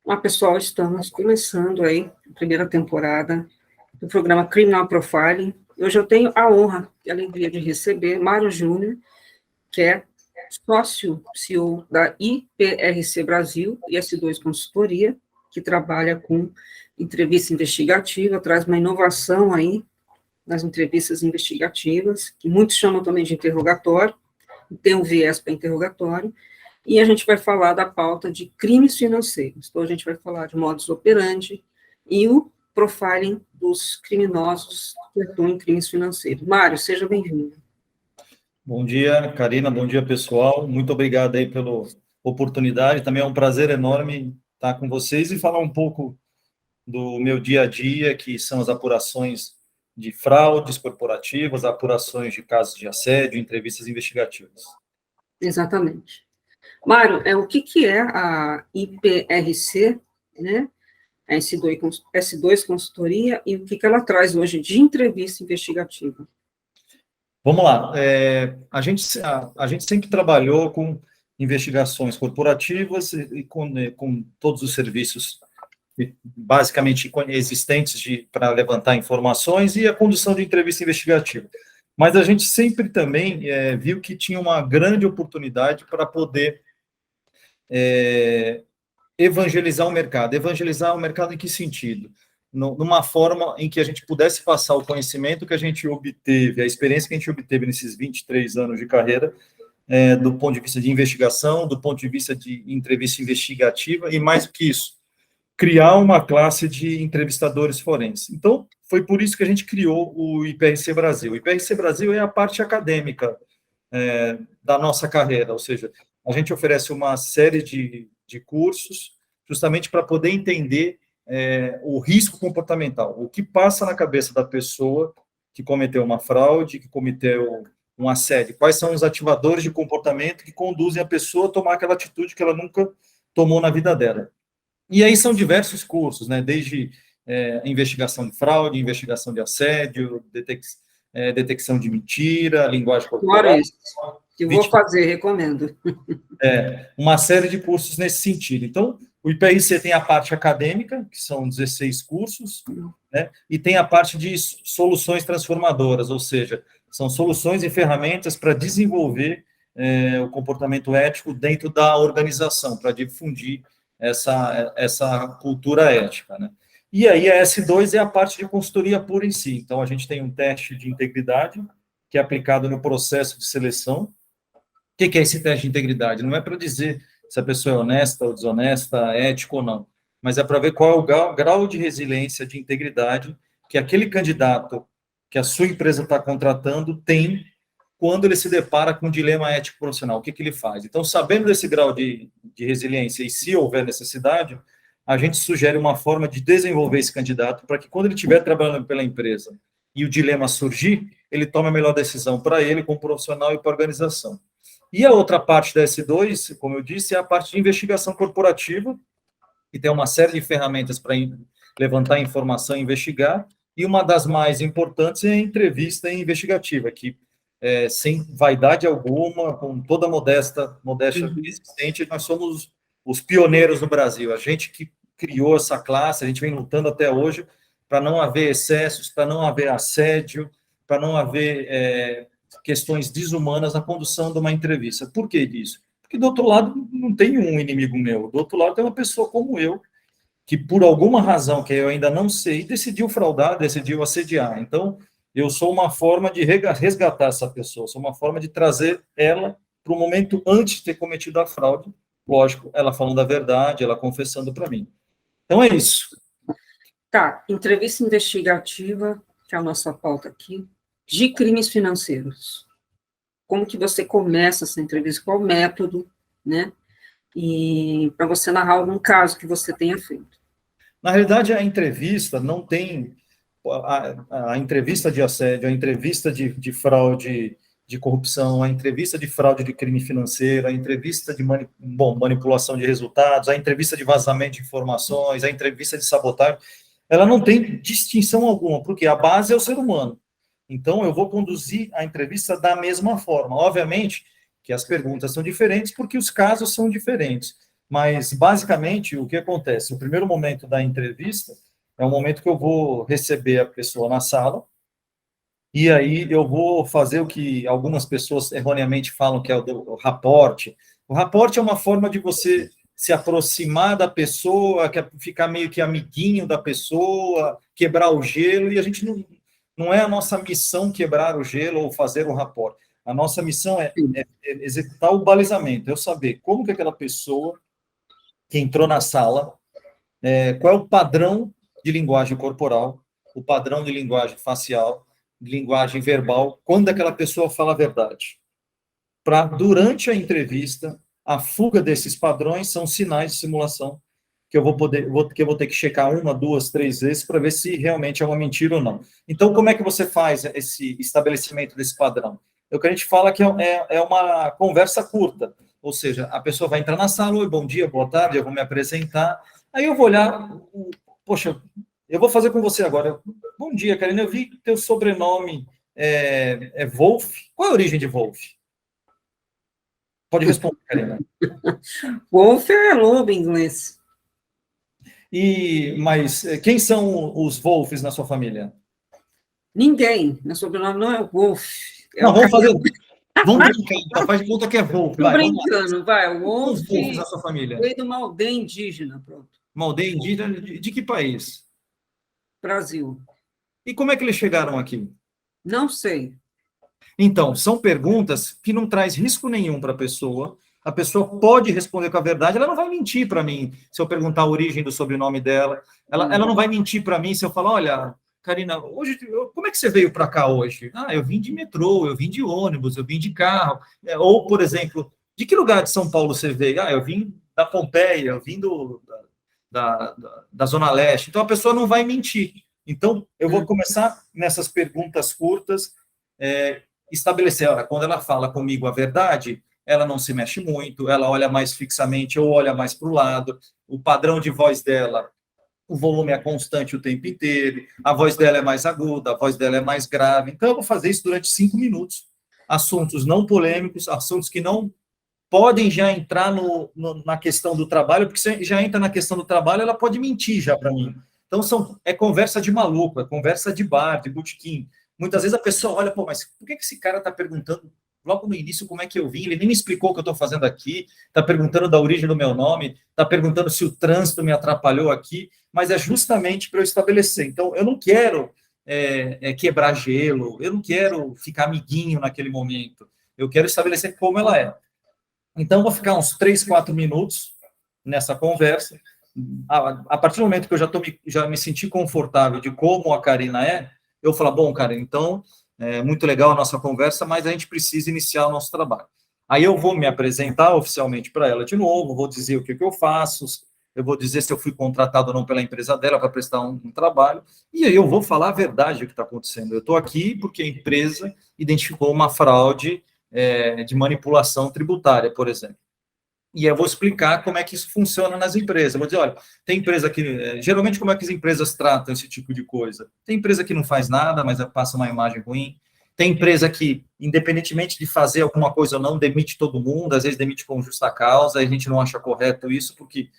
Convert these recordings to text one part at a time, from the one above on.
Olá, pessoal, estamos começando aí a primeira temporada do programa Criminal Profiling. Hoje eu tenho a honra e a alegria de receber Mário Júnior, que é sócio CEO da IPRC Brasil e S2 Consultoria, que trabalha com entrevista investigativa, traz uma inovação aí nas entrevistas investigativas, que muitos chamam também de interrogatório, tem um viés para interrogatório, e a gente vai falar da pauta de crimes financeiros. Então, a gente vai falar de modus operandi e o profiling dos criminosos que atuam em crimes financeiros. Mário, seja bem-vindo. Bom dia, Karina, bom dia, pessoal. Muito obrigado aí pela oportunidade. Também é um prazer enorme estar com vocês e falar um pouco do meu dia a dia, que são as apurações de fraudes corporativas, apurações de casos de assédio, entrevistas investigativas. Exatamente. Mário, o que é a IPRC, né? A S2 Consultoria, e o que ela traz hoje de entrevista investigativa? Vamos lá. A gente sempre trabalhou com investigações corporativas e com todos os serviços basicamente existentes para levantar informações e a condução de entrevista investigativa. Mas a gente sempre também viu que tinha uma grande oportunidade para poder evangelizar o mercado. Evangelizar o mercado em que sentido? Numa forma em que a gente pudesse passar o conhecimento que a gente obteve, a experiência que a gente obteve nesses 23 anos de carreira, do ponto de vista de investigação, do ponto de vista de entrevista investigativa, e mais do que isso, criar uma classe de entrevistadores forenses. Então, foi por isso que a gente criou o IPRC Brasil. O IPRC Brasil é a parte acadêmica da nossa carreira, ou seja, a gente oferece uma série de cursos justamente para poder entender o risco comportamental, o que passa na cabeça da pessoa que cometeu uma fraude, que cometeu um assédio, quais são os ativadores de comportamento que conduzem a pessoa a tomar aquela atitude que ela nunca tomou na vida dela. E aí são diversos cursos, né, desde investigação de fraude, investigação de assédio, detecção de mentira, linguagem corporal. Claro, isso. Que vou fazer, recomendo. Uma série de cursos nesse sentido. Então, o IPRC tem a parte acadêmica, que são 16 cursos, né, e tem a parte de soluções transformadoras, ou seja, são soluções e ferramentas para desenvolver o comportamento ético dentro da organização, para difundir essa cultura ética, né? E aí a S2 é a parte de consultoria pura em si. Então, a gente tem um teste de integridade, que é aplicado no processo de seleção. O que é esse teste de integridade? Não é para dizer se a pessoa é honesta ou desonesta, ética ou não, mas é para ver qual é o grau de resiliência, de integridade que aquele candidato que a sua empresa está contratando tem quando ele se depara com um dilema ético profissional. O que ele faz? Então, sabendo desse grau de resiliência e se houver necessidade, a gente sugere uma forma de desenvolver esse candidato para que quando ele estiver trabalhando pela empresa e o dilema surgir, ele tome a melhor decisão para ele, como profissional e para a organização. E a outra parte da S2, como eu disse, é a parte de investigação corporativa, que tem uma série de ferramentas para levantar informação e investigar, e uma das mais importantes é a entrevista investigativa, que, sem vaidade alguma, com toda a modéstia existente, nós somos os pioneiros no Brasil, a gente que criou essa classe, a gente vem lutando até hoje para não haver excessos, para não haver assédio, para não haver questões desumanas na condução de uma entrevista. Por que disso? que do outro lado não tem um inimigo meu, do outro lado tem uma pessoa como eu, que por alguma razão que eu ainda não sei, decidiu fraudar, decidiu assediar. Então, eu sou uma forma de resgatar essa pessoa, sou uma forma de trazer ela para o momento antes de ter cometido a fraude, lógico, ela falando a verdade, ela confessando para mim. Então, é isso. Tá, entrevista investigativa, que é a nossa pauta aqui, de crimes financeiros. Como que você começa essa entrevista, qual o método, né? E para você narrar algum caso que você tenha feito. Na realidade, a entrevista não tem... A entrevista de assédio, a entrevista de fraude, de corrupção, a entrevista de fraude de crime financeiro, a entrevista de manipulação de resultados, a entrevista de vazamento de informações, a entrevista de sabotagem, ela não tem distinção alguma, porque a base é o ser humano. Então, eu vou conduzir a entrevista da mesma forma. Obviamente que as perguntas são diferentes, porque os casos são diferentes. Mas, basicamente, o que acontece? O primeiro momento da entrevista é o momento que eu vou receber a pessoa na sala, e aí eu vou fazer o que algumas pessoas erroneamente falam que é o raporte. O raporte é uma forma de você se aproximar da pessoa, ficar meio que amiguinho da pessoa, quebrar o gelo, e a gente não é a nossa missão quebrar o gelo ou fazer um raporte. A nossa missão é executar o balizamento, é eu saber como que aquela pessoa que entrou na sala, qual é o padrão de linguagem corporal, o padrão de linguagem facial, de linguagem verbal, quando aquela pessoa fala a verdade. Para, durante a entrevista, a fuga desses padrões são sinais de simulação que eu vou ter que checar uma, duas, três vezes para ver se realmente é uma mentira ou não. Então, como é que você faz esse estabelecimento desse padrão? É o que a gente fala que é uma conversa curta, ou seja, a pessoa vai entrar na sala, oi, bom dia, boa tarde, eu vou me apresentar, aí eu vou olhar, poxa, eu vou fazer com você agora. Bom dia, Karina, eu vi que teu sobrenome é Wolf. Qual é a origem de Wolf? Pode responder, Karina. Wolf é lobo em inglês. Mas quem são os Wolfs na sua família? Ninguém. Meu sobrenome não é Wolf. Não, vamos brincar. Faz de conta que é Wolf. Estou brincando, vai. O Wolf os Wolfs na sua família? Veio de uma aldeia indígena, pronto. Uma aldeia indígena de que país? Brasil. E como é que eles chegaram aqui? Não sei. Então, são perguntas que não traz risco nenhum para a pessoa pode responder com a verdade, ela não vai mentir para mim se eu perguntar a origem do sobrenome dela, ela não vai mentir para mim se eu falar, olha, Karina, hoje, como é que você veio para cá hoje? Ah, eu vim de metrô, eu vim de ônibus, eu vim de carro. Ou, por exemplo, de que lugar de São Paulo você veio? Ah, eu vim da Pompeia, eu vim da Zona Leste. Então, a pessoa não vai mentir. Então, eu vou começar nessas perguntas curtas, estabelecer, olha, quando ela fala comigo a verdade, ela não se mexe muito, ela olha mais fixamente ou olha mais para o lado, o padrão de voz dela, o volume é constante o tempo inteiro, a voz dela é mais aguda, a voz dela é mais grave. Então, eu vou fazer isso durante 5 minutos. Assuntos não polêmicos, assuntos que não podem já entrar na questão do trabalho, porque se já entra na questão do trabalho, ela pode mentir já para mim. Então, é conversa de maluco, é conversa de bar, de botequim. Muitas vezes a pessoa olha, pô, mas por que esse cara está perguntando logo no início como é que eu vim? Ele nem me explicou o que eu estou fazendo aqui, está perguntando da origem do meu nome, está perguntando se o trânsito me atrapalhou aqui, mas é justamente para eu estabelecer. Então, eu não quero quebrar gelo, eu não quero ficar amiguinho naquele momento, eu quero estabelecer como ela é. Então, vou ficar uns 3, 4 minutos nessa conversa. A partir do momento que eu já me senti confortável de como a Karina é, eu falo, bom, Karina, então, muito legal a nossa conversa, mas a gente precisa iniciar o nosso trabalho. Aí eu vou me apresentar oficialmente para ela de novo, vou dizer o que eu faço, eu vou dizer se eu fui contratado ou não pela empresa dela para prestar um trabalho, e aí eu vou falar a verdade do que está acontecendo. Eu estou aqui porque a empresa identificou uma fraude de manipulação tributária, por exemplo. E eu vou explicar como é que isso funciona nas empresas. Eu vou dizer, olha, tem empresa que... Geralmente, como é que as empresas tratam esse tipo de coisa? Tem empresa que não faz nada, mas passa uma imagem ruim. Tem empresa que, independentemente de fazer alguma coisa ou não, demite todo mundo, às vezes demite com justa causa, a gente não acha correto isso, porque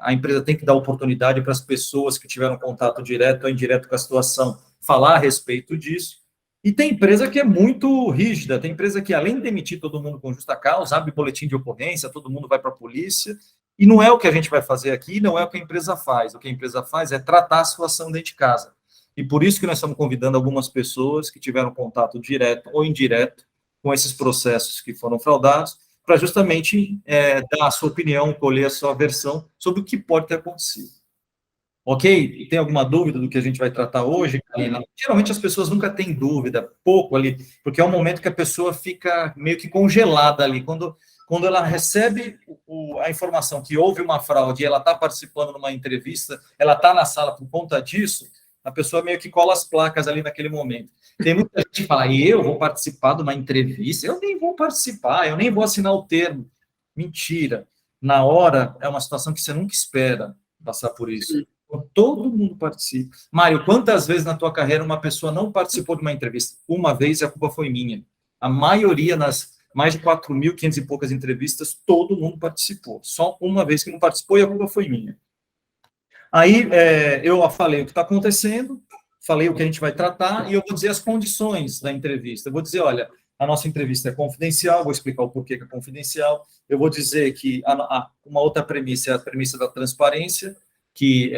a empresa tem que dar oportunidade para as pessoas que tiveram contato direto ou indireto com a situação falar a respeito disso. E tem empresa que é muito rígida, tem empresa que, além de demitir todo mundo com justa causa, abre boletim de ocorrência, todo mundo vai para a polícia, e não é o que a gente vai fazer aqui, não é o que a empresa faz. O que a empresa faz é tratar a situação dentro de casa. E por isso que nós estamos convidando algumas pessoas que tiveram contato direto ou indireto com esses processos que foram fraudados, para justamente dar a sua opinião, colher a sua versão sobre o que pode ter acontecido. Ok? Tem alguma dúvida do que a gente vai tratar hoje, Karina? Geralmente as pessoas nunca têm dúvida, pouco ali, porque é um momento que a pessoa fica meio que congelada ali. Quando ela recebe a informação que houve uma fraude e ela está participando de uma entrevista, ela está na sala por conta disso, a pessoa meio que cola as placas ali naquele momento. Tem muita gente que fala, eu vou participar de uma entrevista? Eu nem vou participar, eu nem vou assinar o termo. Mentira. Na hora, é uma situação que você nunca espera passar por isso. Todo mundo participa. Mário, quantas vezes na tua carreira uma pessoa não participou de uma entrevista? Uma vez e a culpa foi minha. A maioria, nas mais de 4.500 e poucas entrevistas, todo mundo participou. Só uma vez que não participou e a culpa foi minha. Aí eu falei o que está acontecendo, falei o que a gente vai tratar e eu vou dizer as condições da entrevista. Eu vou dizer, olha, a nossa entrevista é confidencial, vou explicar o porquê que é confidencial. Eu vou dizer que uma outra premissa é a premissa da transparência, que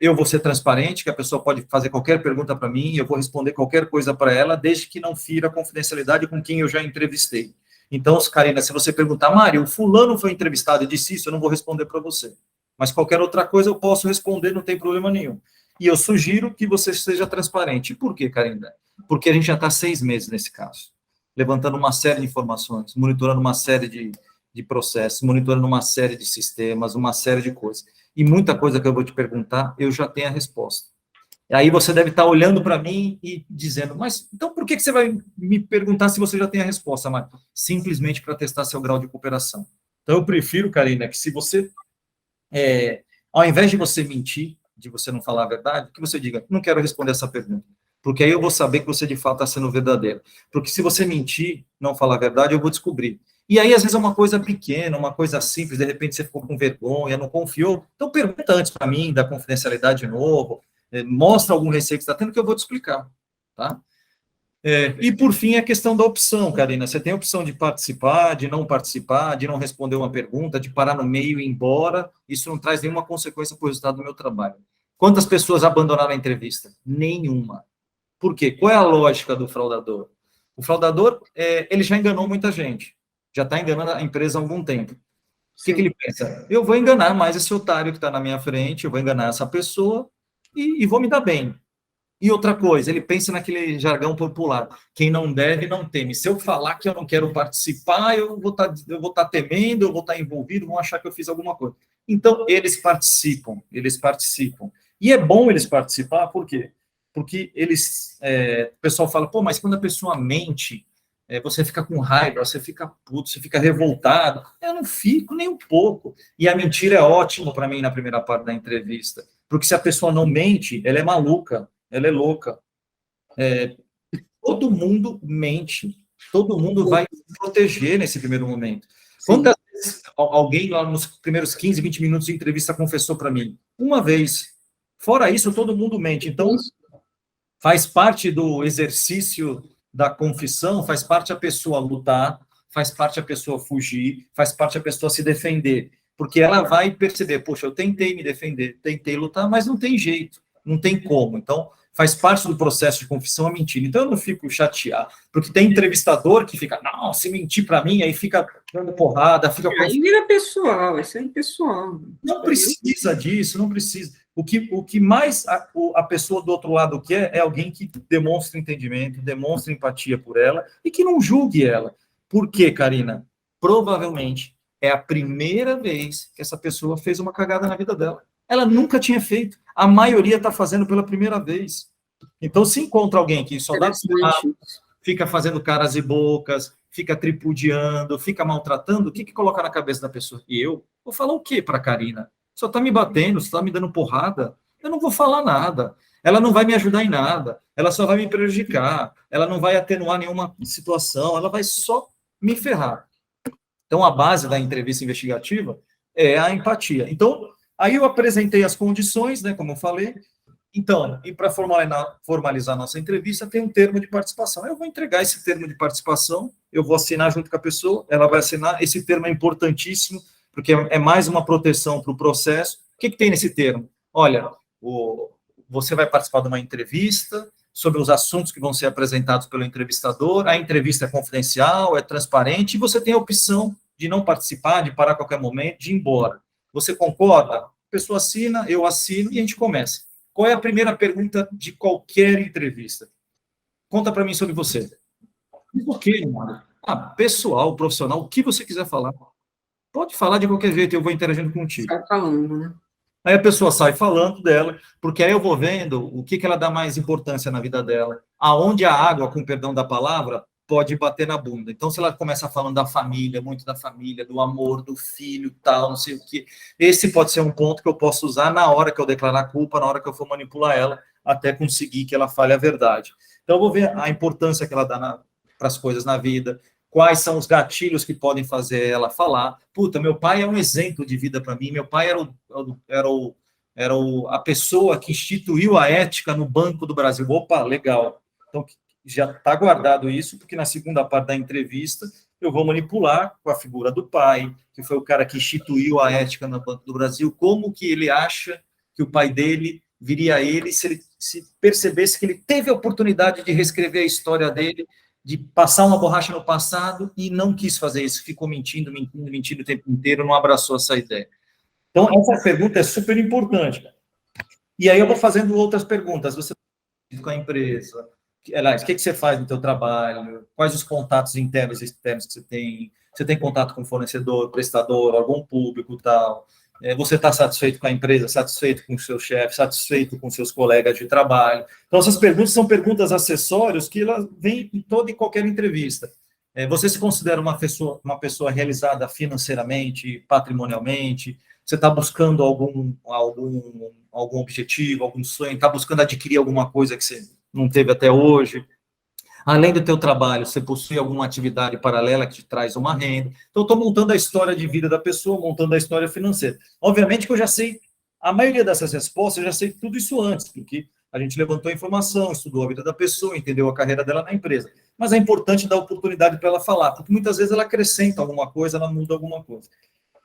eu vou ser transparente, que a pessoa pode fazer qualquer pergunta para mim, eu vou responder qualquer coisa para ela, desde que não fira a confidencialidade com quem eu já entrevistei. Então, Karina, se você perguntar, Mário, o fulano foi entrevistado e disse isso, eu não vou responder para você. Mas qualquer outra coisa eu posso responder, não tem problema nenhum. E eu sugiro que você seja transparente. Por quê, Karina? Porque a gente já está 6 meses nesse caso, levantando uma série de informações, monitorando uma série de processos, monitorando uma série de sistemas, uma série de coisas. E muita coisa que eu vou te perguntar, eu já tenho a resposta. E aí você deve estar olhando para mim e dizendo, mas então por que você vai me perguntar se você já tem a resposta, Mário? Simplesmente para testar seu grau de cooperação. Então eu prefiro, Karina, que se você, ao invés de você mentir, de você não falar a verdade, que você diga, não quero responder essa pergunta. Porque aí eu vou saber que você de fato está sendo verdadeiro. Porque se você mentir, não falar a verdade, eu vou descobrir. E aí, às vezes, é uma coisa pequena, uma coisa simples, de repente você ficou com vergonha, não confiou. Então, pergunta antes para mim, da confidencialidade de novo, mostra algum receio que você está tendo, que eu vou te explicar, tá? E, por fim, a questão da opção, Karina. Você tem a opção de participar, de não responder uma pergunta, de parar no meio e ir embora. Isso não traz nenhuma consequência para o resultado do meu trabalho. Quantas pessoas abandonaram a entrevista? Nenhuma. Por quê? Qual é a lógica do fraudador? O fraudador, ele já enganou muita gente. Já está enganando a empresa há algum tempo. O que ele pensa? Eu vou enganar mais esse otário que está na minha frente, eu vou enganar essa pessoa e vou me dar bem. E outra coisa, ele pensa naquele jargão popular, quem não deve, não teme. Se eu falar que eu não quero participar, eu vou estar temendo, eu vou estar envolvido, vão achar que eu fiz alguma coisa. Então, eles participam. E é bom eles participar, por quê? Porque o pessoal fala, pô, mas quando a pessoa mente, você fica com raiva, você fica puto, você fica revoltado. Eu não fico nem um pouco. E a mentira é ótima para mim na primeira parte da entrevista, porque se a pessoa não mente, ela é maluca, ela é louca. Todo mundo mente, todo mundo vai se proteger nesse primeiro momento. Quantas vezes alguém lá nos primeiros 15, 20 minutos de entrevista confessou para mim? Uma vez. Fora isso, todo mundo mente. Então, faz parte do exercício da confissão, faz parte a pessoa lutar, faz parte a pessoa fugir, faz parte a pessoa se defender. Porque ela vai perceber, poxa, eu tentei me defender, tentei lutar, mas não tem jeito, não tem como. Então, faz parte do processo de confissão a mentira. Então, eu não fico chateado, porque tem entrevistador que fica, não, se mentir para mim, aí fica dando porrada, fica... Aí vira pessoal, isso é impessoal. Não precisa disso, não precisa. O que mais a pessoa do outro lado quer é alguém que demonstre entendimento, demonstre empatia por ela e que não julgue ela. Por quê, Karina? Provavelmente é a primeira vez que essa pessoa fez uma cagada na vida dela. Ela nunca tinha feito. A maioria está fazendo pela primeira vez. Então, se encontra alguém que só dá fica fazendo caras e bocas, fica tripudiando, fica maltratando, o que coloca na cabeça da pessoa? E eu vou falar o quê para a Karina? Só está me batendo, só está me dando porrada, eu não vou falar nada. Ela não vai me ajudar em nada, ela só vai me prejudicar, ela não vai atenuar nenhuma situação, ela vai só me ferrar. Então, a base da entrevista investigativa é a empatia. Então, aí eu apresentei as condições, né, como eu falei, Então, e para formalizar a nossa entrevista, tem um termo de participação. Eu vou entregar esse termo de participação, eu vou assinar junto com a pessoa, ela vai assinar. Esse termo é importantíssimo, porque é mais uma proteção para o processo. O que tem nesse termo? Olha, você vai participar de uma entrevista sobre os assuntos que vão ser apresentados pelo entrevistador, a entrevista é confidencial, é transparente, e você tem a opção de não participar, de parar a qualquer momento, de ir embora. Você concorda? A pessoa assina, eu assino, e a gente começa. Qual é a primeira pergunta de qualquer entrevista? Conta para mim sobre você. O quê, Mário? Pessoal, profissional, o que você quiser falar. Pode falar de qualquer jeito, eu vou interagindo contigo. Sai falando, né? Aí a pessoa sai falando dela, porque aí eu vou vendo o que ela dá mais importância na vida dela. Aonde a água, com perdão da palavra, pode bater na bunda. Então, se ela começa falando da família, muito da família, do amor, do filho, tal, não sei o quê, esse pode ser um ponto que eu posso usar na hora que eu declarar culpa, na hora que eu for manipular ela, até conseguir que ela fale a verdade. Então, eu vou ver a importância que ela dá para as coisas na vida, quais são os gatilhos que podem fazer ela falar. Puta, meu pai é um exemplo de vida para mim, meu pai era a pessoa que instituiu a ética no Banco do Brasil. Opa, legal. Então, já está guardado isso, porque na segunda parte da entrevista eu vou manipular com a figura do pai, que foi o cara que instituiu a ética no Banco do Brasil, como que ele acha que o pai dele viria a ele se ele se percebesse que ele teve a oportunidade de reescrever a história dele, de passar uma borracha no passado e não quis fazer isso, ficou mentindo o tempo inteiro, não abraçou essa ideia. Então, essa pergunta é super importante. E aí eu vou fazendo outras perguntas. Você está com a empresa? Aliás, o que você faz no seu trabalho? Quais os contatos internos e externos que você tem? Você tem contato com fornecedor, prestador, órgão público, tal? Você está satisfeito com a empresa, satisfeito com o seu chefe, satisfeito com seus colegas de trabalho? Então, essas perguntas são perguntas acessórias que elas vêm em toda e qualquer entrevista. Você se considera uma pessoa realizada financeiramente, patrimonialmente? Você está buscando algum objetivo, algum sonho? Está buscando adquirir alguma coisa que você não teve até hoje? Além do teu trabalho, você possui alguma atividade paralela que te traz uma renda? Então, estou montando a história de vida da pessoa, montando a história financeira. Obviamente que eu já sei, a maioria dessas respostas, eu já sei tudo isso antes, porque a gente levantou a informação, estudou a vida da pessoa, entendeu a carreira dela na empresa. Mas é importante dar oportunidade para ela falar, porque muitas vezes ela acrescenta alguma coisa, ela muda alguma coisa.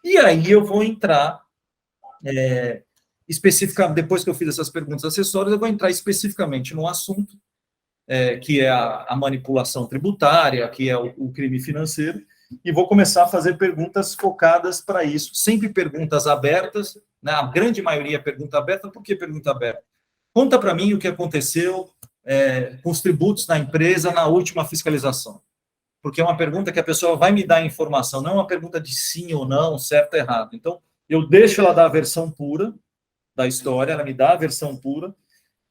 E aí eu vou entrar, especificamente, depois que eu fiz essas perguntas acessórias, eu vou entrar especificamente no assunto, que é a manipulação tributária, que é o crime financeiro, e vou começar a fazer perguntas focadas para isso. Sempre perguntas abertas, né? A grande maioria é pergunta aberta. Por que pergunta aberta? Conta para mim o que aconteceu com os tributos na empresa na última fiscalização. Porque é uma pergunta que a pessoa vai me dar informação, não é uma pergunta de sim ou não, certo ou errado. Então, eu deixo ela dar a versão pura da história, ela me dá a versão pura.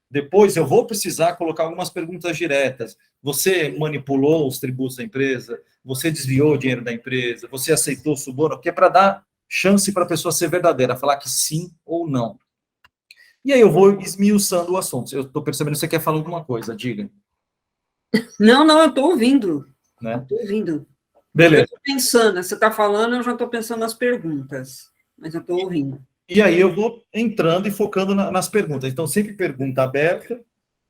Depois, eu vou precisar colocar algumas perguntas diretas. Você manipulou os tributos da empresa? Você desviou o dinheiro da empresa? Você aceitou o suborno? Porque é para dar chance para a pessoa ser verdadeira, falar que sim ou não. E aí eu vou esmiuçando o assunto. Eu estou percebendo que você quer falar alguma coisa, diga. Não, eu estou ouvindo. Né? Estou ouvindo. Beleza. Eu estou pensando, você está falando, eu já estou pensando nas perguntas, mas eu estou ouvindo. E aí eu vou entrando e focando nas perguntas. Então, sempre pergunta aberta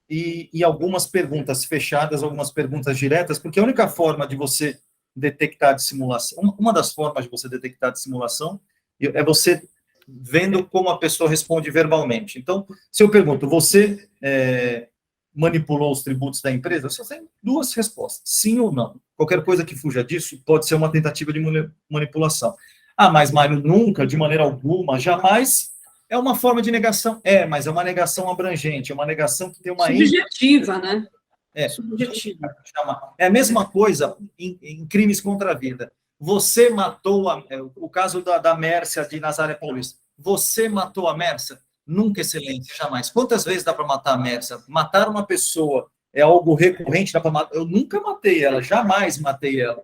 e algumas perguntas fechadas, algumas perguntas diretas, porque a única forma de você detectar dissimulação, uma das formas de você detectar dissimulação é você vendo como a pessoa responde verbalmente. Então, se eu pergunto, você manipulou os tributos da empresa? Você tem duas respostas, sim ou não. Qualquer coisa que fuja disso pode ser uma tentativa de manipulação. Mas, Mário, nunca, de maneira alguma, jamais, é uma forma de negação. Mas é uma negação abrangente, é uma negação que tem uma... Subjetiva, né? Subjetiva. É a mesma coisa em crimes contra a vida. Você matou, o caso da Mércia de Nazaré Paulista. Você matou a Mércia? Nunca, excelência, jamais. Quantas vezes dá para matar a Mércia? Matar uma pessoa é algo recorrente, dá para matar. Eu nunca matei ela, jamais matei ela.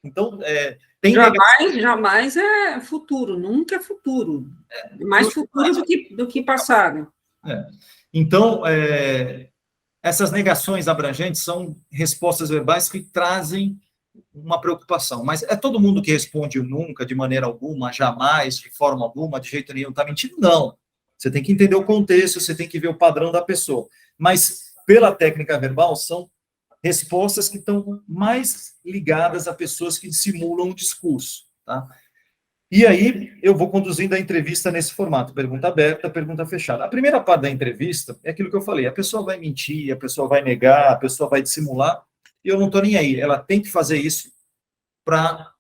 Então, jamais é futuro, nunca é futuro. É mais futuro do que passado. Então, essas negações abrangentes são respostas verbais que trazem uma preocupação. Mas é todo mundo que responde nunca, de maneira alguma, jamais, de forma alguma, de jeito nenhum, está mentindo? Não. Você tem que entender o contexto, você tem que ver o padrão da pessoa. Mas, pela técnica verbal, são respostas que estão mais ligadas a pessoas que simulam o discurso, tá? E aí, eu vou conduzindo a entrevista nesse formato, pergunta aberta, pergunta fechada. A primeira parte da entrevista é aquilo que eu falei, a pessoa vai mentir, a pessoa vai negar, a pessoa vai dissimular, e eu não estou nem aí. Ela tem que fazer isso para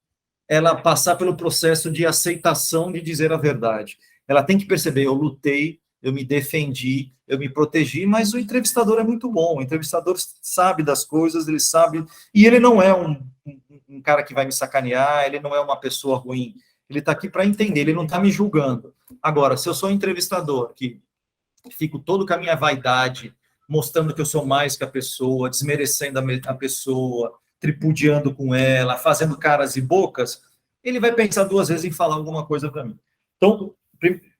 ela passar pelo processo de aceitação de dizer a verdade. Ela tem que perceber, eu lutei, eu me defendi, eu me protegi, mas o entrevistador é muito bom, o entrevistador sabe das coisas, ele sabe, e ele não é um cara que vai me sacanear, ele não é uma pessoa ruim, ele está aqui para entender, ele não está me julgando. Agora, se eu sou um entrevistador que fico todo com a minha vaidade, mostrando que eu sou mais que a pessoa, desmerecendo a pessoa, tripudiando com ela, fazendo caras e bocas, ele vai pensar duas vezes em falar alguma coisa para mim. Então,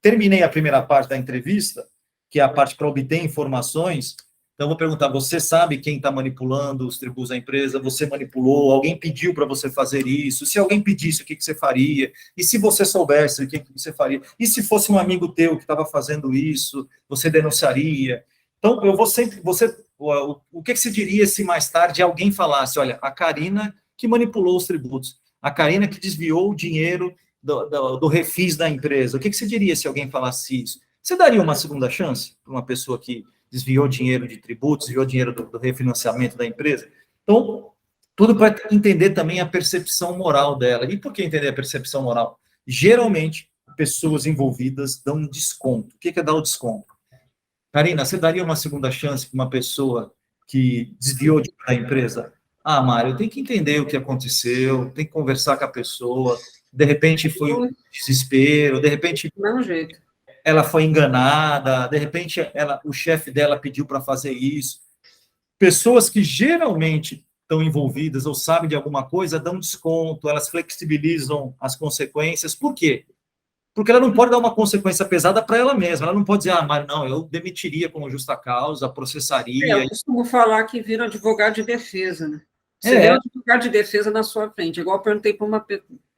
terminei a primeira parte da entrevista, que é a parte para obter informações. Então, vou perguntar, você sabe quem está manipulando os tributos da empresa? Você manipulou? Alguém pediu para você fazer isso? Se alguém pedisse, o que você faria? E se você soubesse, o que você faria? E se fosse um amigo teu que estava fazendo isso, você denunciaria? Então, eu vou sempre... o que você diria se mais tarde alguém falasse, olha, a Karina que manipulou os tributos, a Karina que desviou o dinheiro do refis da empresa, o que você diria se alguém falasse isso? Você daria uma segunda chance para uma pessoa que desviou dinheiro de tributos, desviou dinheiro do refinanciamento da empresa? Então, tudo para entender também a percepção moral dela. E por que entender a percepção moral? Geralmente, pessoas envolvidas dão um desconto. O que é dar o desconto? Karina, você daria uma segunda chance para uma pessoa que desviou dinheiro da empresa? Ah, Mário, tem que entender o que aconteceu, tem que conversar com a pessoa, de repente foi um desespero, de repente Não, jeito. ela foi enganada, de repente o chefe dela pediu para fazer isso. Pessoas que geralmente estão envolvidas ou sabem de alguma coisa dão desconto, elas flexibilizam as consequências. Por quê? Porque ela não pode dar uma consequência pesada para ela mesma. Ela não pode dizer, ah, mas não, eu demitiria com justa causa, processaria. Eu costumo falar que vira advogado de defesa, né? Você vê É, um advogado de defesa na sua frente. Igual eu perguntei para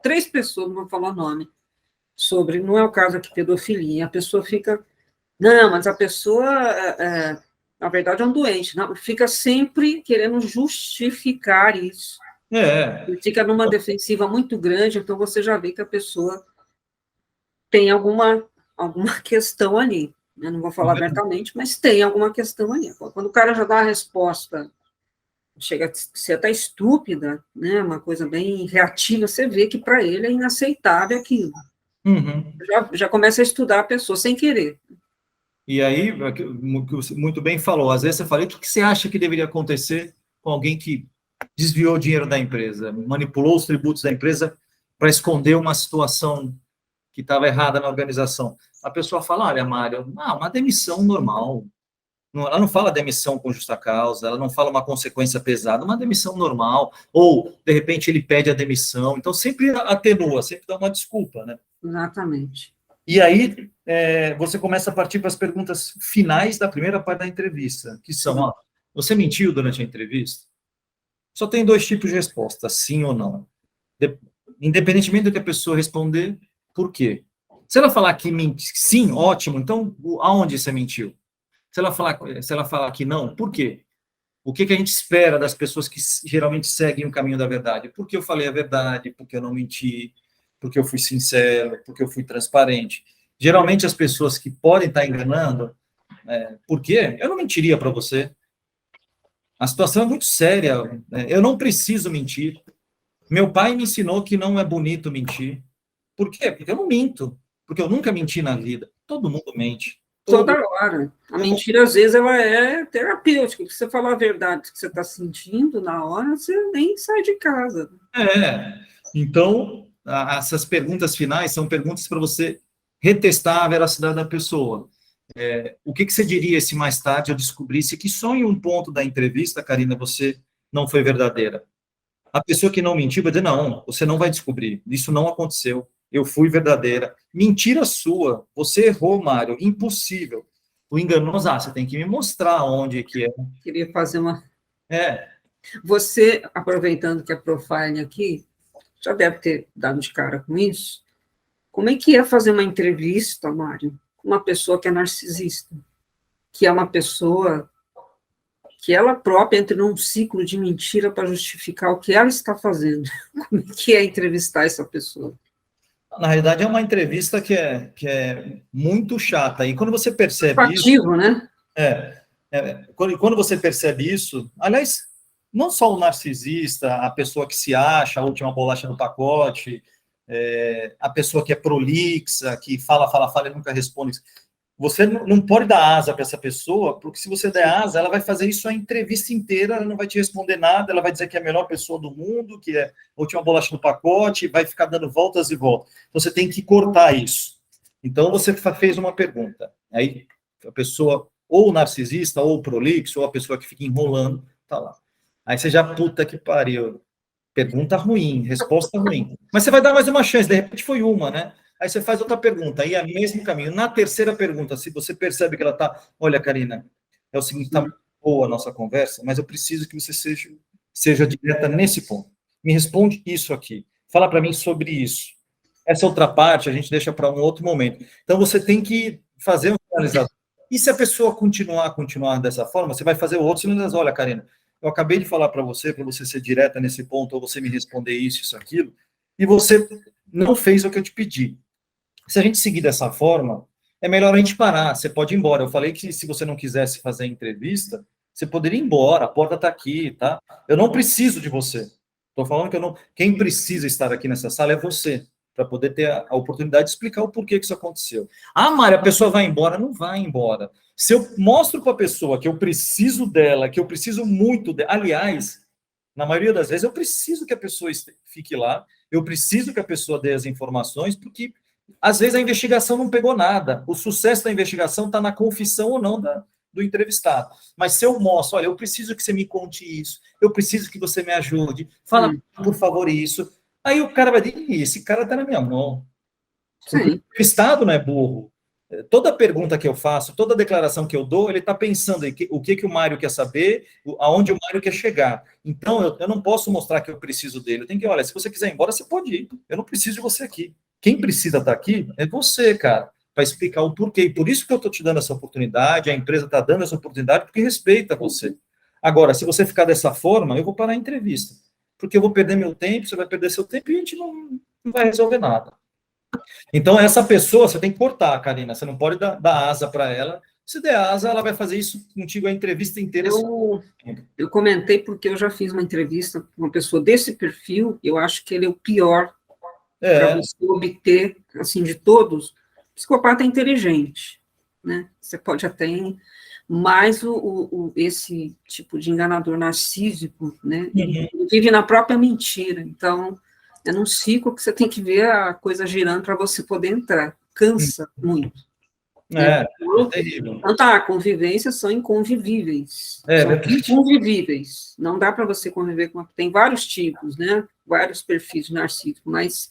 três pessoas, não vou falar o nome, sobre, não é o caso aqui, pedofilia. A pessoa fica, não, mas a pessoa, na verdade, é um doente, não, fica sempre querendo justificar isso. E fica numa defensiva muito grande, então você já vê que a pessoa tem alguma questão ali. Eu não vou falar abertamente, mas tem alguma questão ali. Quando o cara já dá a resposta, chega a ser até estúpida, né, uma coisa bem reativa, você vê que para ele é inaceitável aquilo. Uhum. Já começa a estudar a pessoa sem querer. E aí, muito bem falou, às vezes você fala, o que você acha que deveria acontecer com alguém que desviou o dinheiro da empresa, manipulou os tributos da empresa para esconder uma situação que estava errada na organização? A pessoa fala, olha, Mário, uma demissão normal. Ela não fala demissão com justa causa, ela não fala uma consequência pesada, uma demissão normal. Ou, de repente, ele pede a demissão. Então, sempre atenua, sempre dá uma desculpa, né? Exatamente. E aí, você começa a partir para as perguntas finais da primeira parte da entrevista, que são, ó, você mentiu durante a entrevista? Só tem dois tipos de resposta, sim ou não. Independentemente do que a pessoa responder, por quê? Se ela falar que sim, ótimo, então aonde você mentiu? Se ela falar que não, por quê? O que a gente espera das pessoas que geralmente seguem o caminho da verdade? Porque eu falei a verdade, porque eu não menti, porque eu fui sincero, porque eu fui transparente. Geralmente as pessoas que podem estar enganando, por quê? Eu não mentiria para você. A situação é muito séria. Eu não preciso mentir. Meu pai me ensinou que não é bonito mentir. Por quê? Porque eu não minto. Porque eu nunca menti na vida. Todo mundo mente. Toda hora. A mentira, às vezes, ela é terapêutica. Se você falar a verdade que você está sentindo na hora, você nem sai de casa. Então, essas perguntas finais são perguntas para você retestar a veracidade da pessoa. O que você diria se mais tarde eu descobrisse que só em um ponto da entrevista, Karina, você não foi verdadeira? A pessoa que não mentiu vai dizer, não, você não vai descobrir, isso não aconteceu, eu fui verdadeira. Mentira sua, você errou, Mário, impossível. O enganoso, você tem que me mostrar onde que é. Queria fazer uma... Você, aproveitando que é profile aqui, já deve ter dado de cara com isso. Como é que é fazer uma entrevista, Mário, uma pessoa que é narcisista, que é uma pessoa que ela própria entra num ciclo de mentira para justificar o que ela está fazendo. Como é que é entrevistar essa pessoa? Na realidade, é uma entrevista que é muito chata. E quando você percebe isso, Ativo, né? quando você percebe isso, aliás, não só o narcisista, a pessoa que se acha a última bolacha do pacote, a pessoa que é prolixa, que fala e nunca responde. Você não pode dar asa para essa pessoa, porque se você der asa, ela vai fazer isso a entrevista inteira, ela não vai te responder nada, ela vai dizer que é a melhor pessoa do mundo, que é a última bolacha do pacote, vai ficar dando voltas e voltas. Então, você tem que cortar isso. Então, você fez uma pergunta. Aí, a pessoa, ou o narcisista, ou o prolixo, ou a pessoa que fica enrolando, tá lá. Aí você já, puta que pariu. Pergunta ruim, resposta ruim. Mas você vai dar mais uma chance, de repente foi uma, né? Aí você faz outra pergunta, aí é o mesmo caminho. Na terceira pergunta, se você percebe que ela está... Olha, Karina, é o seguinte, está boa a nossa conversa, mas eu preciso que você seja direta nesse ponto. Me responde isso aqui. Fala para mim sobre isso. Essa outra parte a gente deixa para um outro momento. Então, você tem que fazer um finalizador. E se a pessoa continuar dessa forma, você vai fazer o outro finalizador. Olha, Karina, eu acabei de falar para você ser direta nesse ponto, ou você me responder isso, aquilo, e você não fez o que eu te pedi. Se a gente seguir dessa forma, é melhor a gente parar, você pode ir embora. Eu falei que se você não quisesse fazer a entrevista, você poderia ir embora, a porta está aqui, tá? Eu não preciso de você. Estou falando que quem precisa estar aqui nessa sala é você, para poder ter a oportunidade de explicar o porquê que isso aconteceu. Ah, Mário, a pessoa vai embora? Não vai embora. Se eu mostro para a pessoa que eu preciso dela, que eu preciso muito dela, aliás, na maioria das vezes eu preciso que a pessoa fique lá, eu preciso que a pessoa dê as informações, porque às vezes a investigação não pegou nada. O sucesso da investigação está na confissão ou não do entrevistado. Mas se eu mostro, olha, eu preciso que você me conte isso, eu preciso que você me ajude, fala, por favor, isso. Aí o cara vai dizer, esse cara está na minha mão. O entrevistado não é burro. Toda pergunta que eu faço, toda declaração que eu dou, ele está pensando em o que o Mário quer saber, aonde o Mário quer chegar. Então, eu não posso mostrar que eu preciso dele. Eu tenho que, olha, se você quiser ir embora, você pode ir. Eu não preciso de você aqui. Quem precisa estar aqui é você, cara, para explicar o porquê. E por isso que eu estou te dando essa oportunidade, a empresa está dando essa oportunidade, porque respeita você. Agora, se você ficar dessa forma, eu vou parar a entrevista. Porque eu vou perder meu tempo, você vai perder seu tempo e a gente não vai resolver nada. Então, essa pessoa, você tem que cortar, Karina. Você não pode dar asa para ela. Se der asa, ela vai fazer isso contigo a entrevista inteira. Eu comentei porque eu já fiz uma entrevista com uma pessoa desse perfil, eu acho que ele é o pior para você obter, assim, de todos. Psicopata é inteligente, né? Você pode até... Mas esse tipo de enganador narcísico, né? Ele vive na própria mentira. Então, é num ciclo que você tem que ver a coisa girando para você poder entrar. Cansa muito. É terrível. Tanto a convivência são inconvivíveis. São inconvivíveis. Não dá para você conviver com... Tem vários tipos, né? Vários perfis de narcísico, mas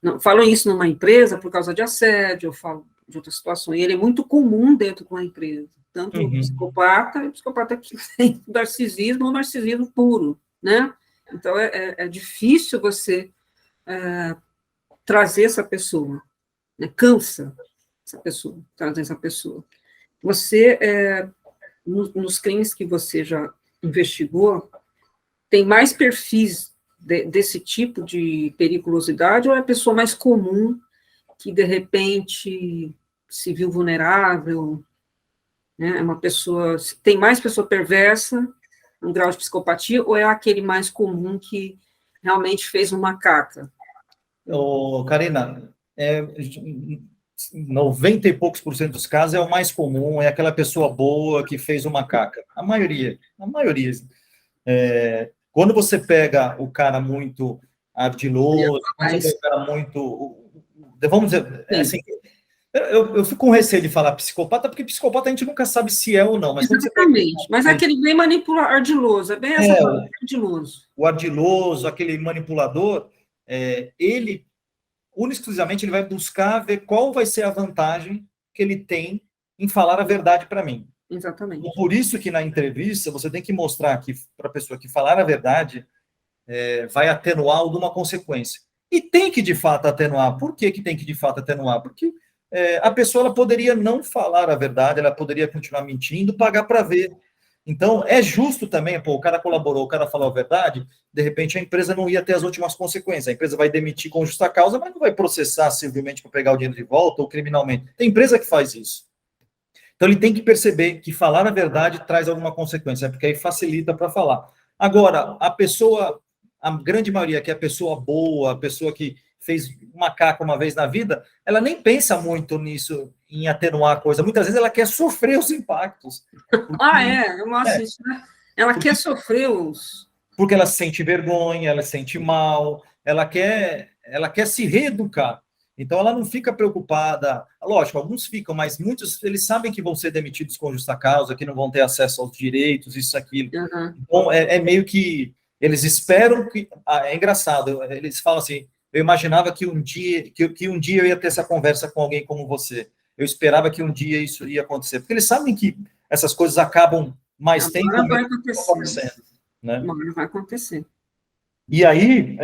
não, falo isso numa empresa por causa de assédio, eu falo de outra situação, e ele é muito comum dentro de uma empresa. Tanto o psicopata que tem narcisismo ou narcisismo puro, né? Então, é difícil você trazer essa pessoa, né? Cansa essa pessoa, trazer essa pessoa. Você, nos crimes que você já investigou, tem mais perfis desse tipo de periculosidade, ou é a pessoa mais comum que, de repente, se viu vulnerável, né? É uma pessoa... Tem mais pessoa perversa, um grau de psicopatia, ou é aquele mais comum que realmente fez uma caca? Karina, 90 e poucos por cento dos casos é o mais comum, é aquela pessoa boa que fez uma caca. A maioria. Quando você pega o cara muito ardiloso, quando você pega o cara muito... Vamos dizer, assim, eu fico com receio de falar psicopata, porque psicopata a gente nunca sabe se é ou não. Mas exatamente, mas é aquele bem ardiloso, é bem essa palavra, ardiloso. O ardiloso, aquele manipulador, ele, exclusivamente, ele vai buscar ver qual vai ser a vantagem que ele tem em falar a verdade para mim. Exatamente. Por isso que na entrevista você tem que mostrar que para a pessoa que falar a verdade vai atenuar alguma consequência. E tem que, de fato, atenuar. Por que tem que, de fato, atenuar? Porque a pessoa ela poderia não falar a verdade, ela poderia continuar mentindo, pagar para ver. Então, é justo também, pô, o cara colaborou, o cara falou a verdade, de repente a empresa não ia ter as últimas consequências. A empresa vai demitir com justa causa, mas não vai processar civilmente para pegar o dinheiro de volta ou criminalmente. Tem empresa que faz isso. Então, ele tem que perceber que falar a verdade traz alguma consequência, porque aí facilita para falar. Agora, a grande maioria, que é a pessoa boa, a pessoa que fez uma caca uma vez na vida, ela nem pensa muito nisso, em atenuar a coisa. Muitas vezes ela quer sofrer os impactos. Eu mostro isso, né? Ela quer sofrer os... Porque ela sente vergonha, ela sente mal, ela quer se reeducar. Então, ela não fica preocupada. Lógico, alguns ficam, mas muitos, eles sabem que vão ser demitidos com justa causa, que não vão ter acesso aos direitos, isso, aquilo. Uhum. Então, é meio que eles esperam que... é engraçado, eles falam assim, eu imaginava que um dia eu ia ter essa conversa com alguém como você. Eu esperava que um dia isso ia acontecer. Porque eles sabem que essas coisas acabam mais tempo vai acontecer. Né? Uma hora vai acontecer. E aí,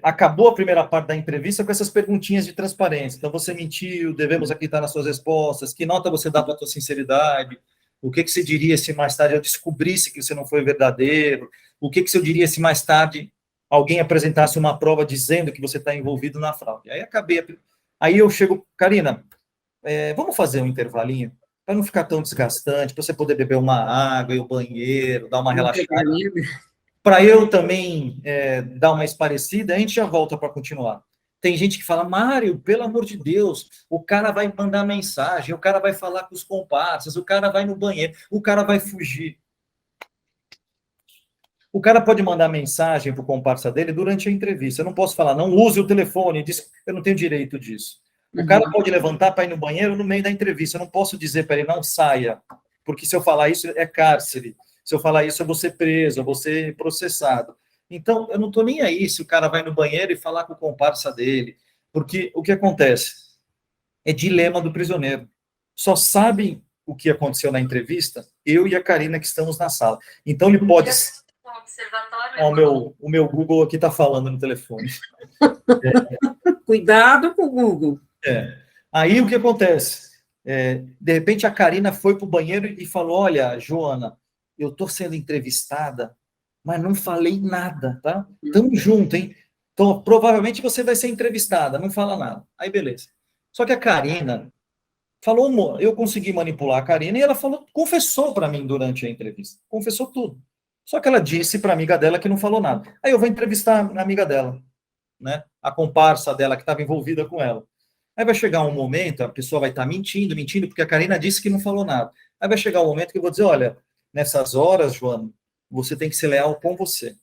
acabou a primeira parte da entrevista com essas perguntinhas de transparência. Então, você mentiu, devemos acreditar nas suas respostas, que nota você dá para a sua sinceridade, o que você diria se mais tarde eu descobrisse que você não foi verdadeiro, o que você diria se mais tarde alguém apresentasse uma prova dizendo que você está envolvido na fraude. Aí eu chego, Karina, vamos fazer um intervalinho, para não ficar tão desgastante, para você poder beber uma água, ir ao banheiro, dar uma relaxada. Para eu também dar uma esparecida, a gente já volta para continuar. Tem gente que fala, Mário, pelo amor de Deus, o cara vai mandar mensagem, o cara vai falar com os comparsas, o cara vai no banheiro, o cara vai fugir. O cara pode mandar mensagem para o comparsa dele durante a entrevista. Eu não posso falar, não use o telefone, eu não tenho direito disso. O cara pode levantar para ir no banheiro no meio da entrevista. Eu não posso dizer para ele, não saia, porque se eu falar isso é cárcere. Se eu falar isso, eu vou ser preso, eu vou ser processado. Então, eu não estou nem aí se o cara vai no banheiro e falar com o comparsa dele. Porque o que acontece? É dilema do prisioneiro. Só sabem o que aconteceu na entrevista eu e a Karina que estamos na sala. Então, ele pode... O meu Google aqui está falando no telefone. Cuidado com o Google. Aí, o que acontece? De repente, a Karina foi para o banheiro e falou, olha, Joana, eu estou sendo entrevistada, mas não falei nada, tá? Tamo junto, hein? Então, provavelmente você vai ser entrevistada, não fala nada. Aí, beleza. Só que a Karina falou, eu consegui manipular a Karina e ela confessou para mim durante a entrevista. Confessou tudo. Só que ela disse para a amiga dela que não falou nada. Aí eu vou entrevistar a amiga dela, né? A comparsa dela que estava envolvida com ela. Aí vai chegar um momento, a pessoa vai estar mentindo, porque a Karina disse que não falou nada. Aí vai chegar um momento que eu vou dizer, olha, nessas horas, Joana, você tem que ser leal com você.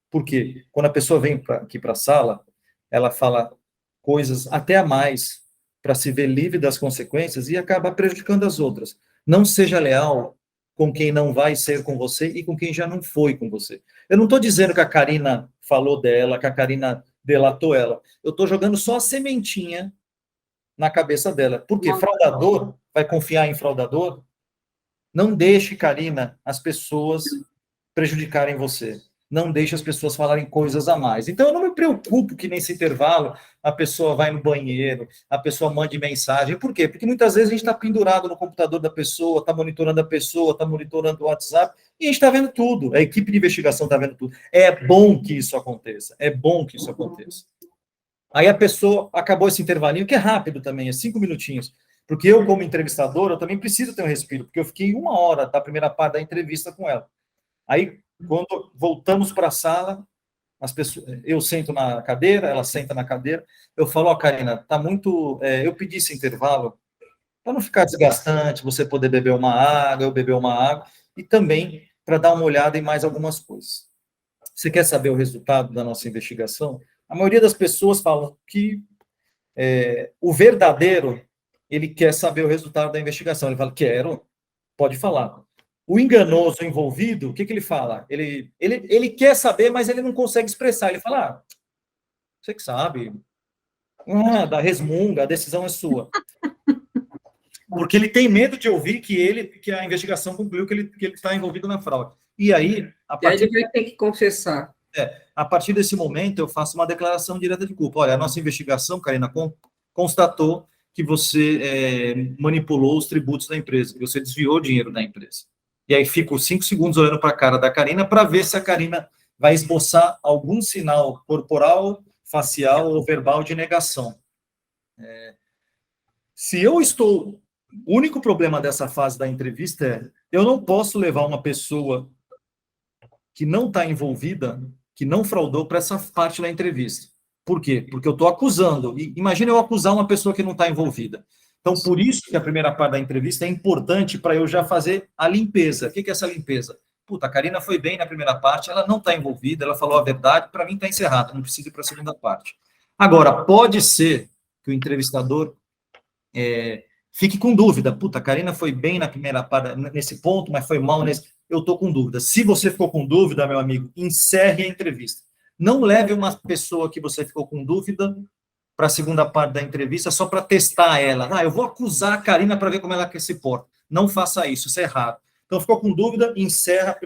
Por quê? Quando a pessoa vem aqui para a sala, ela fala coisas até a mais para se ver livre das consequências e acaba prejudicando as outras. Não seja leal com quem não vai ser com você e com quem já não foi com você. Eu não estou dizendo que a Karina falou dela, que a Karina delatou ela. Eu estou jogando só a sementinha na cabeça dela. Porque fraudador vai confiar em fraudador? Não deixe, Karina, as pessoas prejudicarem você. Não deixe as pessoas falarem coisas a mais. Então, eu não me preocupo que nesse intervalo a pessoa vai no banheiro, a pessoa mande mensagem. Por quê? Porque muitas vezes a gente está pendurado no computador da pessoa, está monitorando a pessoa, está monitorando o WhatsApp, e a gente está vendo tudo. A equipe de investigação está vendo tudo. É bom que isso aconteça. É bom que isso aconteça. Aí a pessoa acabou esse intervalinho, que é rápido também, é 5 minutinhos. Porque eu, como entrevistador, eu também preciso ter um respiro, porque eu fiquei 1 hora da primeira parte da entrevista com ela. Aí, quando voltamos para a sala, eu sento na cadeira, ela senta na cadeira, eu falo, ó, Karina, tá muito... eu pedi esse intervalo para não ficar desgastante, você poder beber uma água, eu beber uma água, e também para dar uma olhada em mais algumas coisas. Você quer saber o resultado da nossa investigação? A maioria das pessoas falam que o verdadeiro, ele quer saber o resultado da investigação. Ele fala, quero, pode falar. O enganoso envolvido, o que ele fala? Ele quer saber, mas ele não consegue expressar. Ele fala, você que sabe, da resmunga, a decisão é sua. Porque ele tem medo de ouvir que a investigação concluiu que ele está envolvido na fraude. E aí, ele vai ter que confessar. A partir desse momento, eu faço uma declaração direta de culpa. Olha, a nossa investigação, Karina, constatou que você manipulou os tributos da empresa, que você desviou o dinheiro da empresa. E aí fico 5 segundos olhando para a cara da Karina para ver se a Karina vai esboçar algum sinal corporal, facial ou verbal de negação. Se eu estou... O único problema dessa fase da entrevista é eu não posso levar uma pessoa que não está envolvida, que não fraudou, para essa parte da entrevista. Por quê? Porque eu estou acusando. E imagina eu acusar uma pessoa que não está envolvida. Então, por isso que a primeira parte da entrevista é importante para eu já fazer a limpeza. O que é essa limpeza? Puta, a Karina foi bem na primeira parte, ela não está envolvida, ela falou a verdade, para mim está encerrado, não precisa ir para a segunda parte. Agora, pode ser que o entrevistador fique com dúvida. Puta, a Karina foi bem na primeira parte, nesse ponto, mas foi mal nesse... Eu estou com dúvida. Se você ficou com dúvida, meu amigo, encerre a entrevista. Não leve uma pessoa que você ficou com dúvida para a segunda parte da entrevista só para testar ela. Eu vou acusar a Karina para ver como ela se porta. Não faça isso, isso é errado. Então, ficou com dúvida, encerra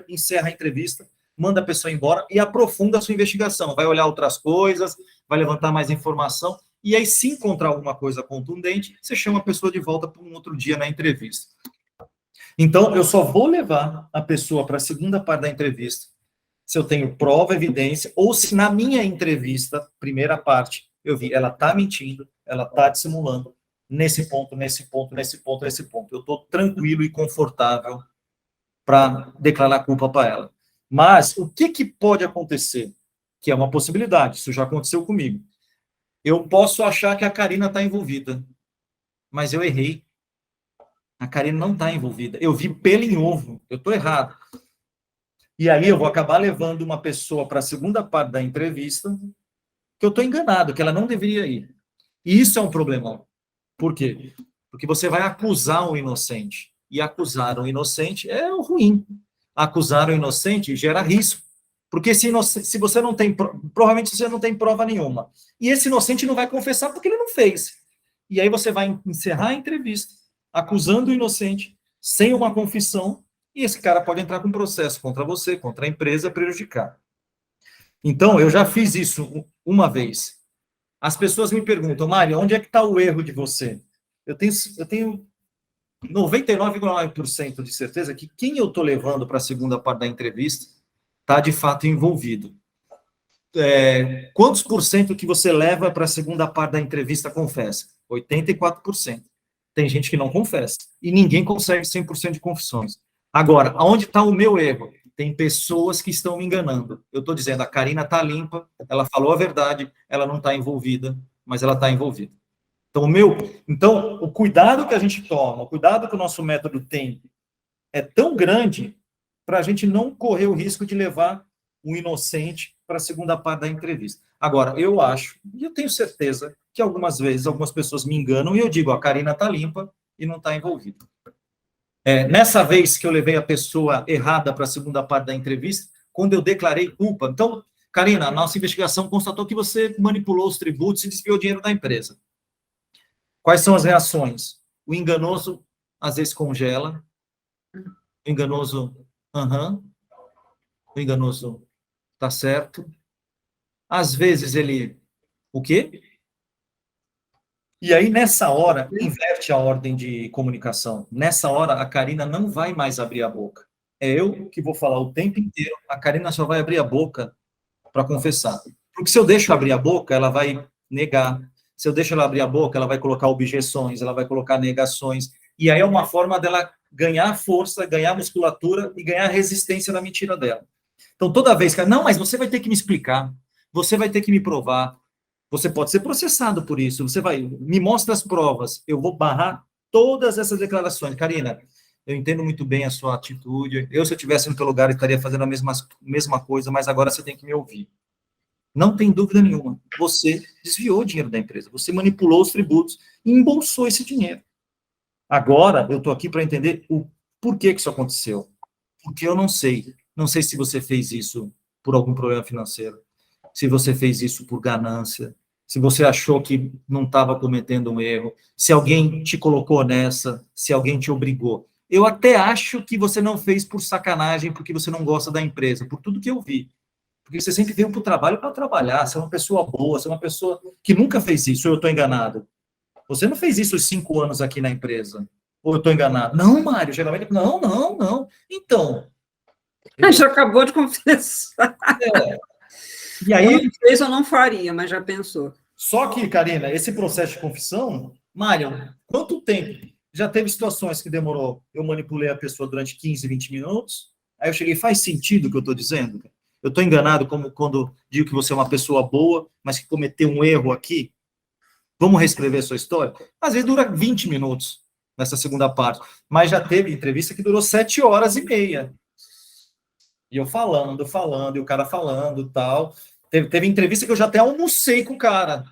a entrevista, manda a pessoa embora e aprofunda a sua investigação. Vai olhar outras coisas, vai levantar mais informação, e aí, se encontrar alguma coisa contundente, você chama a pessoa de volta para um outro dia na entrevista. Então, eu só vou levar a pessoa para a segunda parte da entrevista se eu tenho prova, evidência, ou se na minha entrevista, primeira parte, eu vi, ela está mentindo, ela está dissimulando, nesse ponto, nesse ponto, nesse ponto, nesse ponto. Eu estou tranquilo e confortável para declarar culpa para ela. Mas o que pode acontecer? Que é uma possibilidade, isso já aconteceu comigo. Eu posso achar que a Karina está envolvida, mas eu errei. A Karina não está envolvida. Eu vi pelo em ovo, eu estou errado. E aí eu vou acabar levando uma pessoa para a segunda parte da entrevista que eu estou enganado, que ela não deveria ir. E isso é um problemão. Por quê? Porque você vai acusar o inocente. E acusar o inocente é ruim. Acusar o inocente gera risco. Porque se você não tem... Provavelmente você não tem prova nenhuma. E esse inocente não vai confessar porque ele não fez. E aí você vai encerrar a entrevista acusando o inocente sem uma confissão, e esse cara pode entrar com processo contra você, contra a empresa, prejudicar. Então, eu já fiz isso uma vez. As pessoas me perguntam, Mário, onde é que está o erro de você? Eu tenho 99,9% de certeza que quem eu estou levando para a segunda parte da entrevista está, de fato, envolvido. Quantos por cento que você leva para a segunda parte da entrevista confessa? 84%. Tem gente que não confessa. E ninguém consegue 100% de confissões. Agora, aonde está o meu erro? Tem pessoas que estão me enganando. Eu estou dizendo, a Karina está limpa, ela falou a verdade, ela não está envolvida, mas ela está envolvida. Então, o cuidado que a gente toma, o cuidado que o nosso método tem é tão grande para a gente não correr o risco de levar um inocente para a segunda parte da entrevista. Agora, eu acho, e eu tenho certeza, que algumas vezes algumas pessoas me enganam e eu digo, a Karina está limpa e não está envolvida. Nessa vez que eu levei a pessoa errada para a segunda parte da entrevista, quando eu declarei culpa, então, Karina, a nossa investigação constatou que você manipulou os tributos e desviou o dinheiro da empresa. Quais são as reações? O enganoso, às vezes, congela. O enganoso, o enganoso, tá certo. Às vezes, ele, o quê? E aí, nessa hora, inverte a ordem de comunicação. Nessa hora, a Karina não vai mais abrir a boca. É eu que vou falar o tempo inteiro, a Karina só vai abrir a boca para confessar. Porque se eu deixo abrir a boca, ela vai negar. Se eu deixo ela abrir a boca, ela vai colocar objeções, ela vai colocar negações. E aí é uma forma dela ganhar força, ganhar musculatura e ganhar resistência na mentira dela. Então, toda vez que... Não, mas você vai ter que me explicar. Você vai ter que me provar. Você pode ser processado por isso. Você vai... Me mostra as provas. Eu vou barrar todas essas declarações. Karina, eu entendo muito bem a sua atitude. Eu, se eu estivesse no teu lugar, estaria fazendo a mesma coisa, mas agora você tem que me ouvir. Não tem dúvida nenhuma. Você desviou o dinheiro da empresa. Você manipulou os tributos e embolsou esse dinheiro. Agora, eu estou aqui para entender o porquê que isso aconteceu. Porque eu não sei. Não sei se você fez isso por algum problema financeiro, se você fez isso por ganância, se você achou que não estava cometendo um erro, se alguém te colocou nessa, se alguém te obrigou. Eu até acho que você não fez por sacanagem, porque você não gosta da empresa, por tudo que eu vi. Porque você sempre veio para o trabalho para trabalhar, você é uma pessoa boa, você é uma pessoa que nunca fez isso, ou eu estou enganado? Você não fez isso os 5 anos aqui na empresa. Ou eu estou enganado? Não, Mário, geralmente, não, não, não. Então, Já acabou de confessar. e aí... Eu não fez, eu não faria, mas já pensou. Só que, Karina, esse processo de confissão, Mário, quanto tempo? Já teve situações que demorou, eu manipulei a pessoa durante 15, 20 minutos, aí eu cheguei, faz sentido o que eu estou dizendo? Eu estou enganado como quando digo que você é uma pessoa boa, mas que cometeu um erro aqui? Vamos reescrever a sua história? Às vezes dura 20 minutos nessa segunda parte, mas já teve entrevista que durou 7 horas e meia. E eu falando, e o cara falando, tal. Teve entrevista que eu já até almocei com o cara.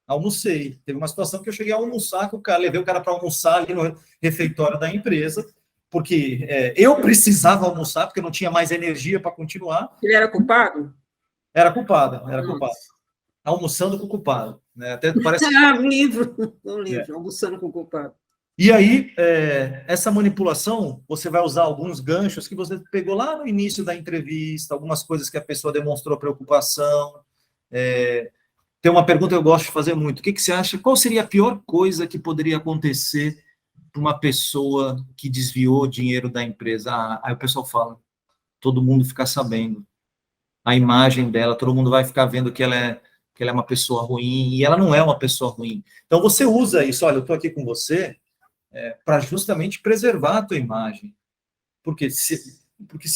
Almocei. Teve uma situação que eu cheguei a almoçar com o cara, levei o cara para almoçar ali no refeitório da empresa, porque eu precisava almoçar, porque eu não tinha mais energia para continuar. Ele era culpado? Era culpado, era culpado. Almoçando com o culpado. Né? Até parece... Um livro, almoçando com o culpado. E aí, essa manipulação, você vai usar alguns ganchos que você pegou lá no início da entrevista, algumas coisas que a pessoa demonstrou preocupação. Tem uma pergunta que eu gosto de fazer muito. O que você acha? Qual seria a pior coisa que poderia acontecer para uma pessoa que desviou dinheiro da empresa? Aí o pessoal fala, todo mundo ficar sabendo. A imagem dela, todo mundo vai ficar vendo que ela é uma pessoa ruim, e ela não é uma pessoa ruim. Então, você usa isso. Olha, eu estou aqui com você, para justamente preservar a tua imagem. Porque se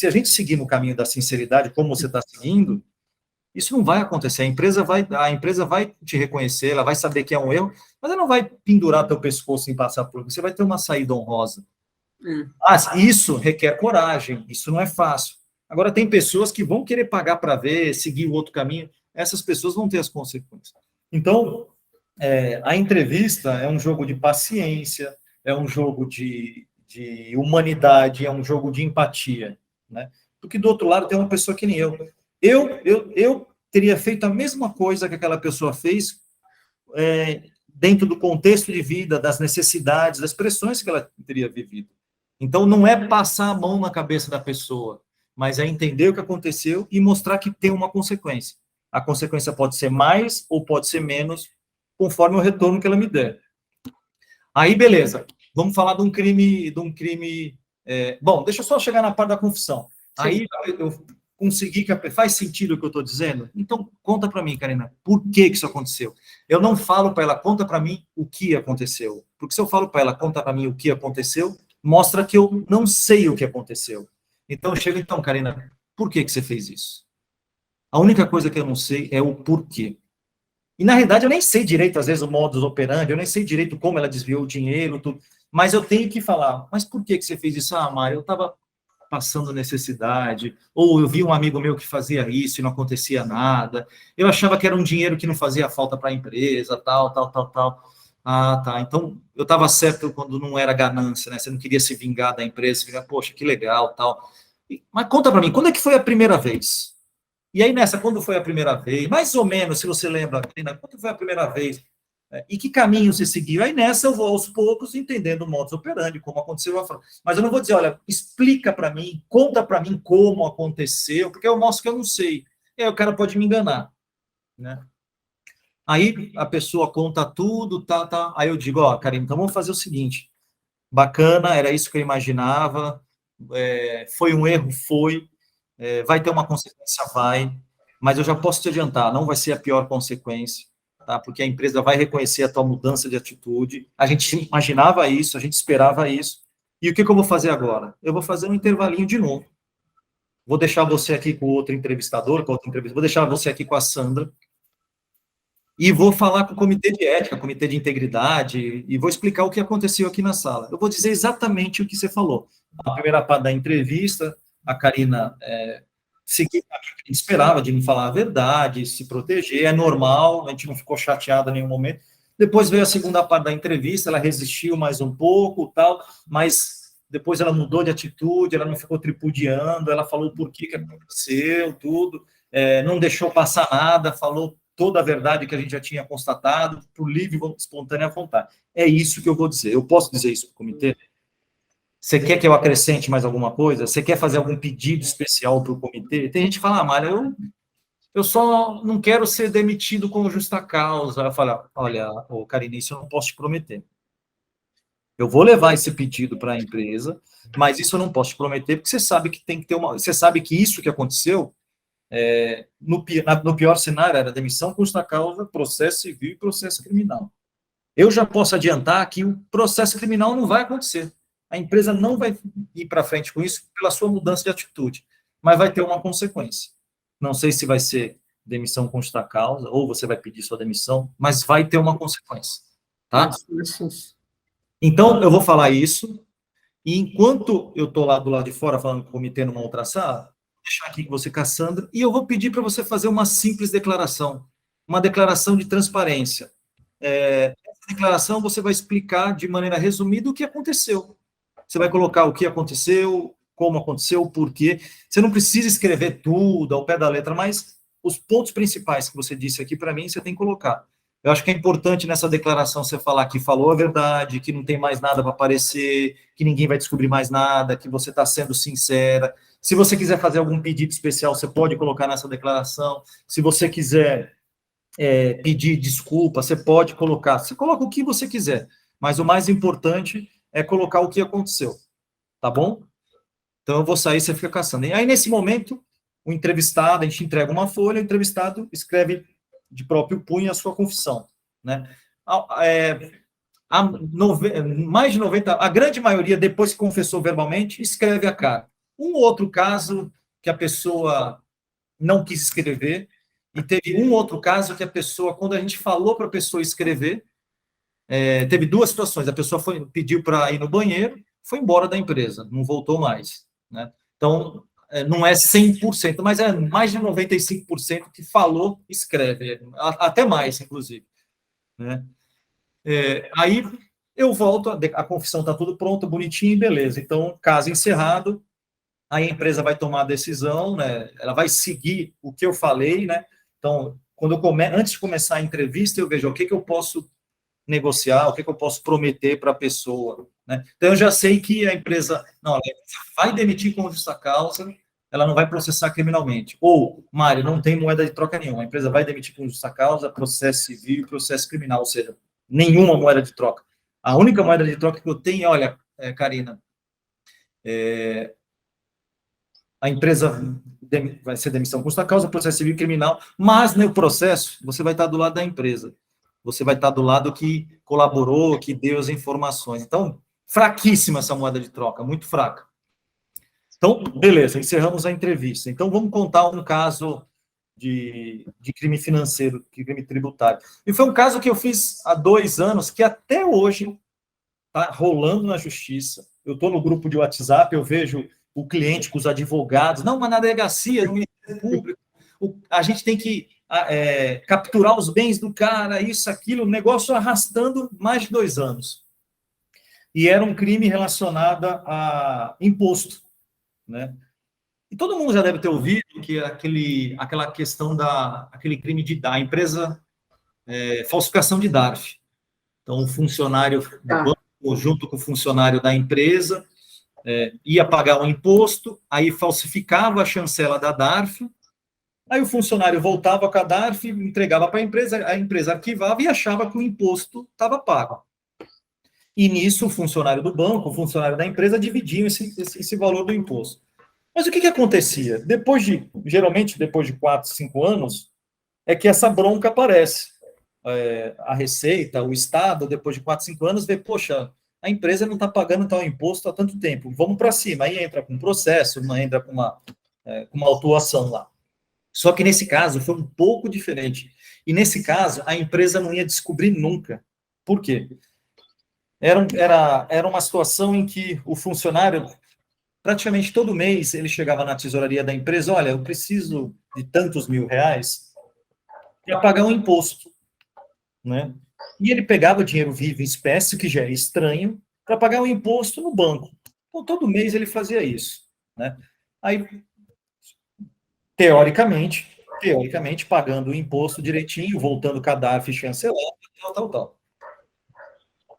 a gente seguir no caminho da sinceridade, como você está seguindo, isso não vai acontecer. A empresa vai te reconhecer, ela vai saber que é um erro, mas ela não vai pendurar teu pescoço em passar por você, vai ter uma saída honrosa. Isso requer coragem, isso não é fácil. Agora, tem pessoas que vão querer pagar para ver, seguir o outro caminho, essas pessoas vão ter as consequências. Então, a entrevista é um jogo de paciência, é um jogo de humanidade, é um jogo de empatia, né? Porque do outro lado tem uma pessoa que nem eu. Eu teria feito a mesma coisa que aquela pessoa fez, dentro do contexto de vida, das necessidades, das pressões que ela teria vivido. Então, não é passar a mão na cabeça da pessoa, mas é entender o que aconteceu e mostrar que tem uma consequência. A consequência pode ser mais ou pode ser menos, conforme o retorno que ela me der. Aí, beleza. Vamos falar de um crime... Bom, deixa eu só chegar na parte da confissão. Sim. Aí eu consegui... Faz sentido o que eu estou dizendo? Então, conta para mim, Karina, por que isso aconteceu? Eu não falo para ela, conta para mim o que aconteceu. Porque se eu falo para ela, conta para mim o que aconteceu, mostra que eu não sei o que aconteceu. Então, chega, então, Karina, por que você fez isso? A única coisa que eu não sei é o porquê. E, na realidade, eu nem sei direito, às vezes, o modus operandi, eu nem sei direito como ela desviou o dinheiro, tudo, mas eu tenho que falar, mas por que você fez isso? Mário, eu estava passando necessidade, ou eu vi um amigo meu que fazia isso e não acontecia nada, eu achava que era um dinheiro que não fazia falta para a empresa, tal. Ah, tá, então eu estava certo quando não era ganância, né? Você não queria se vingar da empresa, você queria, poxa, que legal, tal. Mas conta para mim, quando é que foi a primeira vez? E aí, quando foi a primeira vez? Mais ou menos, se você lembra, quando foi a primeira vez? E que caminho você seguiu? Aí nessa eu vou, aos poucos, entendendo o modus operandi, como aconteceu. Mas eu não vou dizer, olha, explica para mim, conta para mim como aconteceu, porque eu mostro que eu não sei. E aí o cara pode me enganar, né? Aí a pessoa conta tudo, tá. Aí eu digo, ó, Karine, então vamos fazer o seguinte. Bacana, era isso que eu imaginava. Foi um erro, foi. Vai ter uma consequência, vai, mas eu já posso te adiantar, não vai ser a pior consequência, tá? Porque a empresa vai reconhecer a tua mudança de atitude, a gente imaginava isso, a gente esperava isso, e o que eu vou fazer agora? Eu vou fazer um intervalinho de novo, vou deixar você aqui com outro entrevistador, vou deixar você aqui com a Sandra, e vou falar com o comitê de ética, comitê de integridade, e vou explicar o que aconteceu aqui na sala. Eu vou dizer exatamente o que você falou. A primeira parte da entrevista, a Karina seguiu o caminho que a gente esperava, de não falar a verdade, se proteger, é normal, a gente não ficou chateado em nenhum momento. Depois veio a segunda parte da entrevista, ela resistiu mais um pouco, tal, mas depois ela mudou de atitude, ela não ficou tripudiando, ela falou por que aconteceu, tudo, não deixou passar nada, falou toda a verdade que a gente já tinha constatado, por livre e espontânea vontade. É isso que eu vou dizer. Eu posso dizer isso para o comitê? Você quer que eu acrescente mais alguma coisa? Você quer fazer algum pedido especial para o comitê? Tem gente que fala, Mário, eu só não quero ser demitido com justa causa. Eu falo, olha, ô, Karine, isso eu não posso te prometer. Eu vou levar esse pedido para a empresa, mas isso eu não posso te prometer, porque você sabe que tem que ter uma. Você sabe que isso que aconteceu, no pior cenário, era demissão com justa causa, processo civil e processo criminal. Eu já posso adiantar que o processo criminal não vai acontecer. A empresa não vai ir para frente com isso pela sua mudança de atitude, mas vai ter uma consequência. Não sei se vai ser demissão com justa causa, ou você vai pedir sua demissão, mas vai ter uma consequência. Tá? Isso. Então, eu vou falar isso, e enquanto eu estou lá do lado de fora falando com o comitê numa outra sala, vou deixar aqui com você, Cassandra, e eu vou pedir para você fazer uma simples declaração, uma declaração de transparência. Essa declaração você vai explicar de maneira resumida o que aconteceu. Você vai colocar o que aconteceu, como aconteceu, o porquê. Você não precisa escrever tudo ao pé da letra, mas os pontos principais que você disse aqui para mim, você tem que colocar. Eu acho que é importante nessa declaração você falar que falou a verdade, que não tem mais nada para aparecer, que ninguém vai descobrir mais nada, que você está sendo sincera. Se você quiser fazer algum pedido especial, você pode colocar nessa declaração. Se você quiser pedir desculpa, você pode colocar. Você coloca o que você quiser, mas o mais importante é colocar o que aconteceu. Tá bom? Então eu vou sair, você fica caçando. E aí, nesse momento, o entrevistado, a gente entrega uma folha, o entrevistado escreve de próprio punho a sua confissão, né? Mais de 90, a grande maioria, depois que confessou verbalmente, escreve a carta. Um outro caso que a pessoa não quis escrever, e teve um outro caso que a pessoa, quando a gente falou para a pessoa escrever, teve duas situações. A pessoa pediu para ir no banheiro, foi embora da empresa, não voltou mais, né? Então, não é 100%, mas é mais de 95% que falou, escreve, até mais, inclusive, né? Aí eu volto, a confissão está tudo pronto, bonitinho, beleza. Então, caso encerrado, aí a empresa vai tomar a decisão, né? Ela vai seguir o que eu falei, né? Então, antes de começar a entrevista, eu vejo o que eu posso negociar, o que eu posso prometer para a pessoa, né? Então, eu já sei que a empresa, não, ela vai demitir com justa causa, ela não vai processar criminalmente. Ou, Mário, não tem moeda de troca nenhuma, a empresa vai demitir com justa causa, processo civil e processo criminal, ou seja, nenhuma moeda de troca. A única moeda de troca que eu tenho, olha, Karina, a empresa vai ser demissão com justa causa, processo civil e criminal, mas no processo você vai estar do lado da empresa. Você vai estar do lado que colaborou, que deu as informações. Então, fraquíssima essa moeda de troca, muito fraca. Então, beleza, encerramos a entrevista. Então, vamos contar um caso de crime financeiro, de crime tributário. E foi um caso que eu fiz há 2 anos, que até hoje está rolando na justiça. Eu estou no grupo de WhatsApp, eu vejo o cliente com os advogados, não, mas na delegacia, no Ministério Público, a gente tem que capturar os bens do cara, isso, aquilo, o negócio arrastando mais de 2 anos. E era um crime relacionado a imposto, né? E todo mundo já deve ter ouvido que aquela questão aquele crime da empresa, falsificação de DARF. Então, o funcionário do banco, junto com o funcionário da empresa, ia pagar um imposto, aí falsificava a chancela da DARF, aí o funcionário voltava com a DARF, entregava para a empresa arquivava e achava que o imposto estava pago. E nisso, o funcionário do banco, o funcionário da empresa dividiam esse valor do imposto. Mas o que acontecia? Geralmente, depois de 4, 5 anos, é que essa bronca aparece. A Receita, o Estado, depois de 4, 5 anos, vê, poxa, a empresa não está pagando tal imposto há tanto tempo, vamos para cima. Aí entra com um processo, entra com uma autuação lá. Só que nesse caso foi um pouco diferente. E nesse caso, a empresa não ia descobrir nunca. Por quê? Era uma situação em que o funcionário, praticamente todo mês, ele chegava na tesouraria da empresa, olha, eu preciso de tantos R$1.000 para pagar um imposto, né? E ele pegava o dinheiro vivo em espécie, que já é estranho, para pagar um imposto no banco. Então, todo mês ele fazia isso, né? Aí, teoricamente, pagando o imposto direitinho, voltando o cadastro chancelado, tal.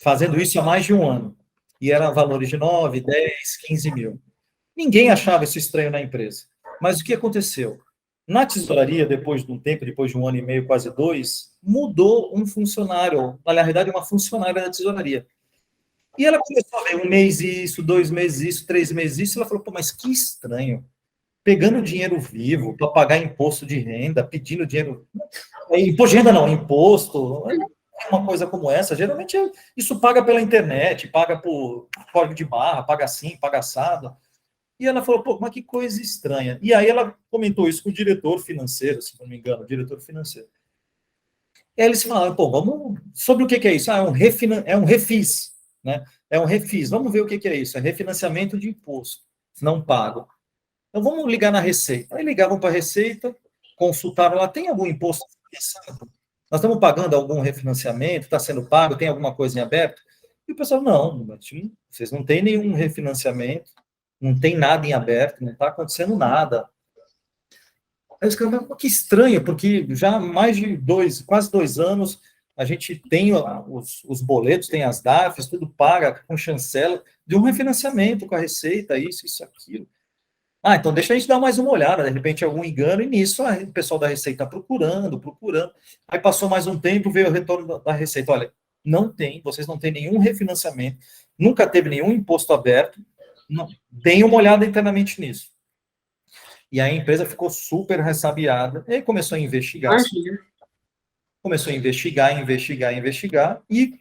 Fazendo isso há mais de 1 ano. E eram valores de 9, 10, 15 mil. Ninguém achava isso estranho na empresa. Mas o que aconteceu? Na tesouraria, depois de um tempo, depois de 1 ano e meio, quase 2, mudou um funcionário, na realidade, uma funcionária da tesouraria. E ela começou a ver 1 mês isso, 2 meses isso, 3 meses isso, ela falou, pô, mas que estranho. Pegando dinheiro vivo para pagar imposto de renda, pedindo dinheiro. Imposto de renda não, imposto. Uma coisa como essa, geralmente isso paga pela internet, paga por código de barra, paga assim, paga assado. E ela falou, pô, mas que coisa estranha. E aí ela comentou isso com o diretor financeiro, se não me engano, o diretor financeiro. E aí eles falaram, pô, vamos. Sobre o que é isso? Ah, é um refis, né? É um refis. Vamos ver o que é isso. É refinanciamento de imposto, não pago. Então vamos ligar na Receita. Aí ligavam para a Receita, consultaram lá, tem algum imposto? Nós estamos pagando algum refinanciamento, está sendo pago, tem alguma coisa em aberto? E o pessoal, não, vocês não têm nenhum refinanciamento, não tem nada em aberto, não está acontecendo nada. Aí os caras, que estranho, porque já há mais de quase 2 anos, a gente tem os boletos, tem as DARFs, tudo paga com chancela, de um refinanciamento com a Receita, isso, aquilo. Ah, então deixa a gente dar mais uma olhada, de repente algum engano, e nisso o pessoal da Receita procurando. Aí passou mais um tempo, veio o retorno da Receita. Olha, vocês não têm nenhum refinanciamento, nunca teve nenhum imposto aberto, deem uma olhada internamente nisso. E aí a empresa ficou super ressabiada, e aí começou a investigar. Começou a investigar, e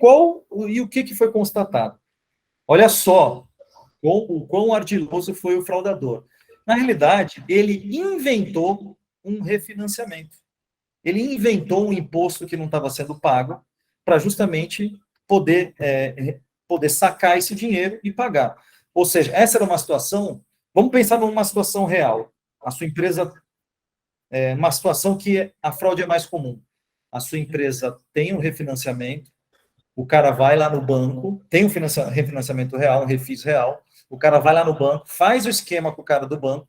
o que foi constatado? Olha só o quão ardiloso foi o fraudador. Na realidade, ele inventou um refinanciamento. Ele inventou um imposto que não estava sendo pago para justamente poder sacar esse dinheiro e pagar. Ou seja, essa era uma situação. Vamos pensar numa situação real. A sua empresa uma situação que a fraude é mais comum. A sua empresa tem um refinanciamento, o cara vai lá no banco, tem um refinanciamento real, um refis real, o cara vai lá no banco, faz o esquema com o cara do banco,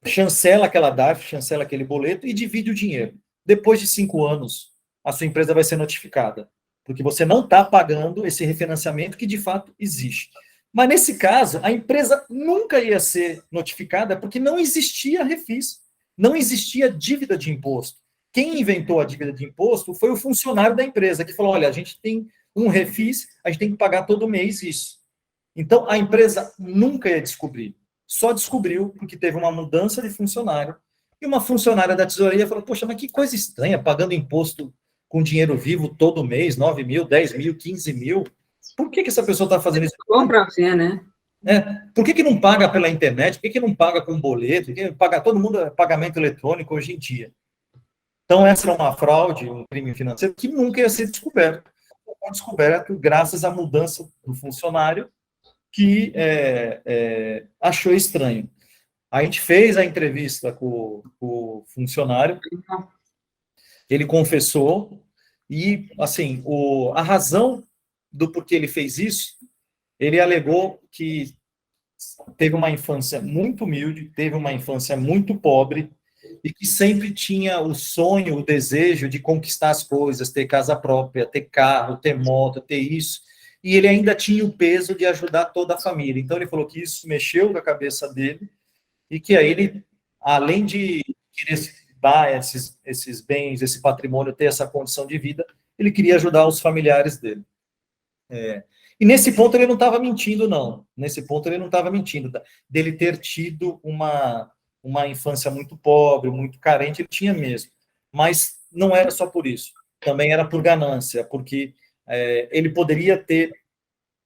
chancela aquela DARF, chancela aquele boleto e divide o dinheiro. Depois de 5 anos, a sua empresa vai ser notificada, porque você não está pagando esse refinanciamento que de fato existe. Mas nesse caso, a empresa nunca ia ser notificada porque não existia refis, não existia dívida de imposto. Quem inventou a dívida de imposto foi o funcionário da empresa, que falou, olha, a gente tem um refis, a gente tem que pagar todo mês isso. Então, a empresa nunca ia descobrir. Só descobriu porque teve uma mudança de funcionário. E uma funcionária da tesouraria falou, poxa, mas que coisa estranha, pagando imposto com dinheiro vivo todo mês, 9 mil, 10 mil, 15 mil. Por que essa pessoa está fazendo isso? Bom para ver, né? Por que não paga pela internet? Por que não paga com boleto? Por que paga todo mundo pagamento eletrônico hoje em dia? Então, essa é uma fraude, um crime financeiro que nunca ia ser descoberto. Foi descoberto graças à mudança do funcionário que achou estranho. A gente fez a entrevista com o funcionário, ele confessou, e, assim, a razão do porquê ele fez isso, ele alegou que teve uma infância muito humilde, teve uma infância muito pobre, e que sempre tinha o sonho, o desejo de conquistar as coisas, ter casa própria, ter carro, ter moto, ter isso, e ele ainda tinha o peso de ajudar toda a família. Então, ele falou que isso mexeu com a cabeça dele, e que aí ele, além de querer dar esses bens, esse patrimônio, ter essa condição de vida, ele queria ajudar os familiares dele. E nesse ponto ele não estava mentindo, não. Nesse ponto ele não estava mentindo. Dele ter tido uma infância muito pobre, muito carente, ele tinha mesmo. Mas não era só por isso. Também era por ganância, porque ele poderia ter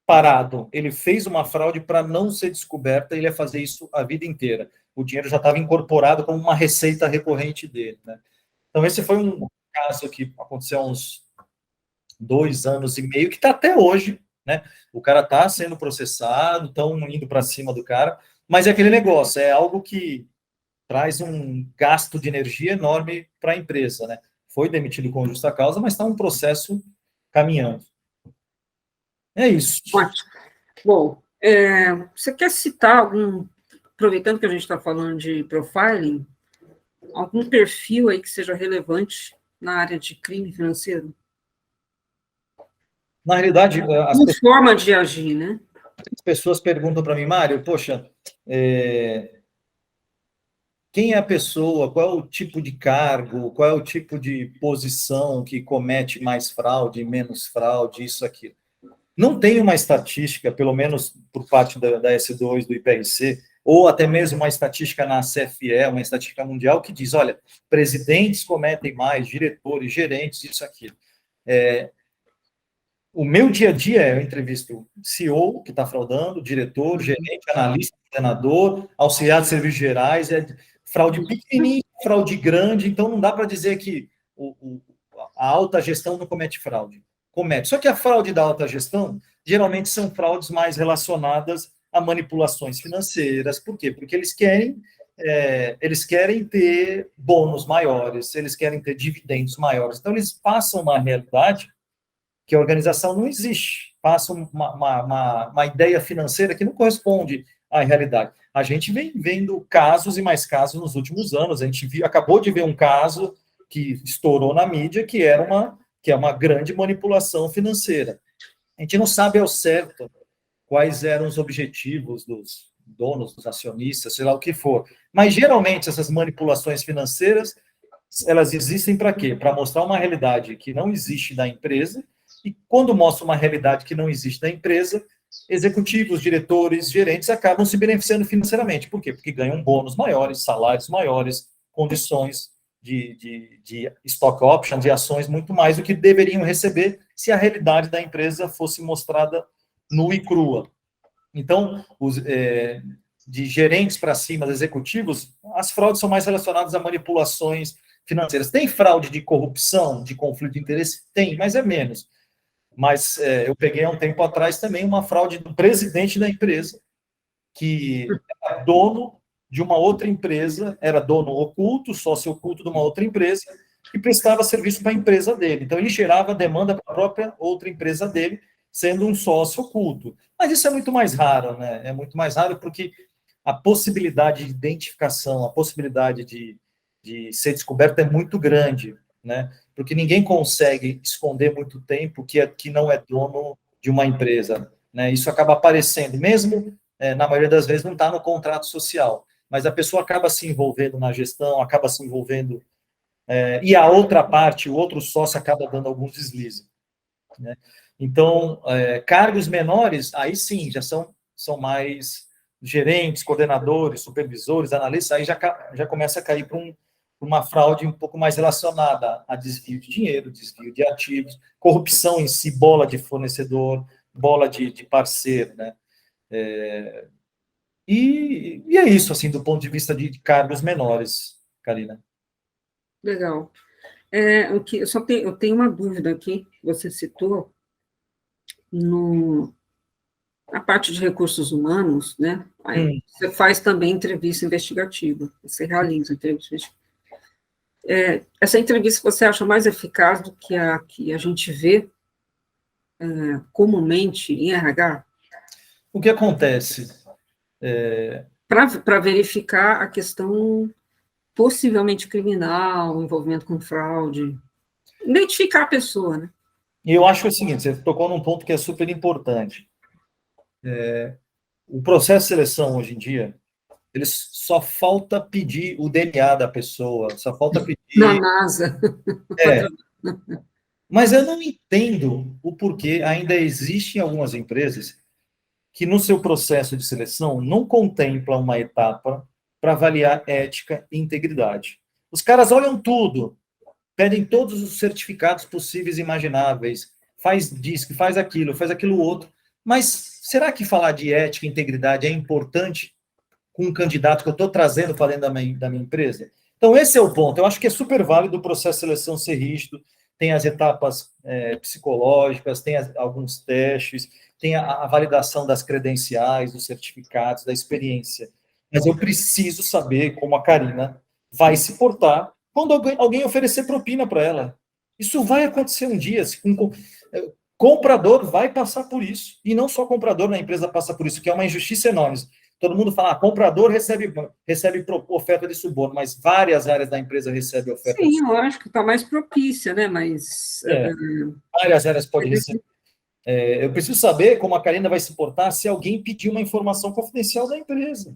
parado. Ele fez uma fraude para não ser descoberta, ele ia fazer isso a vida inteira. O dinheiro já estava incorporado como uma receita recorrente dele, né? Então, esse foi um caso que aconteceu há uns 2 anos e meio, que está até hoje, né? O cara está sendo processado, estão indo para cima do cara, mas é aquele negócio, é algo que traz um gasto de energia enorme para a empresa, né? Foi demitido com justa causa, mas está um processo caminhando. É isso. Ótimo. Bom, você quer citar aproveitando que a gente está falando de profiling, algum perfil aí que seja relevante na área de crime financeiro? Na realidade, forma de agir, né? As pessoas perguntam para mim, Mário, poxa, quem é a pessoa, qual é o tipo de cargo, qual é o tipo de posição que comete mais fraude, menos fraude, isso aqui. Não tem uma estatística, pelo menos por parte da S2, do IPRC, ou até mesmo uma estatística na CFE, uma estatística mundial, que diz, olha, presidentes cometem mais, diretores, gerentes, isso aqui. O meu dia a dia eu entrevisto CEO, que está fraudando, diretor, gerente, analista, coordenador, auxiliar de serviços gerais, fraude pequenininha, fraude grande, então não dá para dizer que a alta gestão não comete fraude. Comete. Só que a fraude da alta gestão, geralmente são fraudes mais relacionadas a manipulações financeiras. Por quê? Porque eles querem ter bônus maiores, eles querem ter dividendos maiores. Então, eles passam uma realidade que a organização não existe, passa uma ideia financeira que não corresponde à realidade. A gente vem vendo casos e mais casos nos últimos anos, a gente acabou de ver um caso que estourou na mídia, que é uma grande manipulação financeira. A gente não sabe ao certo quais eram os objetivos dos donos, dos acionistas, sei lá o que for, mas geralmente essas manipulações financeiras, elas existem para quê? Para mostrar uma realidade que não existe da empresa. E quando mostra uma realidade que não existe da empresa, executivos, diretores, gerentes acabam se beneficiando financeiramente. Por quê? Porque ganham bônus maiores, salários maiores, condições de stock options, de ações muito mais do que deveriam receber se a realidade da empresa fosse mostrada nua e crua. Então, de gerentes para cima, dos executivos, as fraudes são mais relacionadas a manipulações financeiras. Tem fraude de corrupção, de conflito de interesse? Tem, mas é menos. Mas eu peguei há um tempo atrás também uma fraude do presidente da empresa, que era dono de uma outra empresa, era dono oculto, sócio oculto de uma outra empresa, e prestava serviço para a empresa dele. Então, ele gerava demanda para a própria outra empresa dele, sendo um sócio oculto. Mas isso é muito mais raro, né? É muito mais raro porque a possibilidade de identificação, a possibilidade de ser descoberto é muito grande, né? Porque ninguém consegue esconder muito tempo que não é dono de uma empresa, né? Isso acaba aparecendo, mesmo na maioria das vezes não está no contrato social, mas a pessoa acaba se envolvendo na gestão, acaba se envolvendo, e a outra parte, o outro sócio acaba dando alguns deslizes, né? Então, cargos menores, aí sim, já são mais gerentes, coordenadores, supervisores, analistas, aí já começa a cair para uma fraude um pouco mais relacionada a desvio de dinheiro, desvio de ativos, corrupção em si, bola de fornecedor, bola de parceiro, né? E é isso, assim, do ponto de vista de cargos menores, Karina. Legal. Eu tenho uma dúvida aqui, você citou, na parte de recursos humanos, né? Aí você faz também entrevista investigativa, você realiza entrevista investigativa. Essa entrevista você acha mais eficaz do que a que a gente vê comumente em RH? O que acontece? Para verificar a questão possivelmente criminal, envolvimento com fraude, identificar a pessoa, né? E eu acho o seguinte, você tocou num ponto que é super importante. O processo de seleção, hoje em dia, eles só falta pedir o DNA da pessoa, só falta Na pedir... NASA. Mas eu não entendo o porquê ainda existem algumas empresas que, no seu processo de seleção, não contemplam uma etapa para avaliar ética e integridade. Os caras olham tudo, pedem todos os certificados possíveis e imagináveis, faz disso, faz aquilo outro, mas será que falar de ética e integridade é importante com um candidato que eu estou trazendo para dentro da minha empresa? Então, esse é o ponto. Eu acho que é super válido o processo de seleção ser rígido, tem as etapas psicológicas, tem alguns testes, tem a validação das credenciais, dos certificados, da experiência. Mas eu preciso saber como a Karina vai se portar quando alguém oferecer propina para ela. Isso vai acontecer um dia. Comprador vai passar por isso. E não só comprador na empresa passa por isso, que é uma injustiça enorme. Todo mundo fala, comprador recebe oferta de suborno, mas várias áreas da empresa recebem oferta de suborno. Sim, eu acho que está mais propícia, né? Mas. Várias áreas podem receber. Eu preciso saber como a Karina vai se portar se alguém pedir uma informação confidencial da empresa.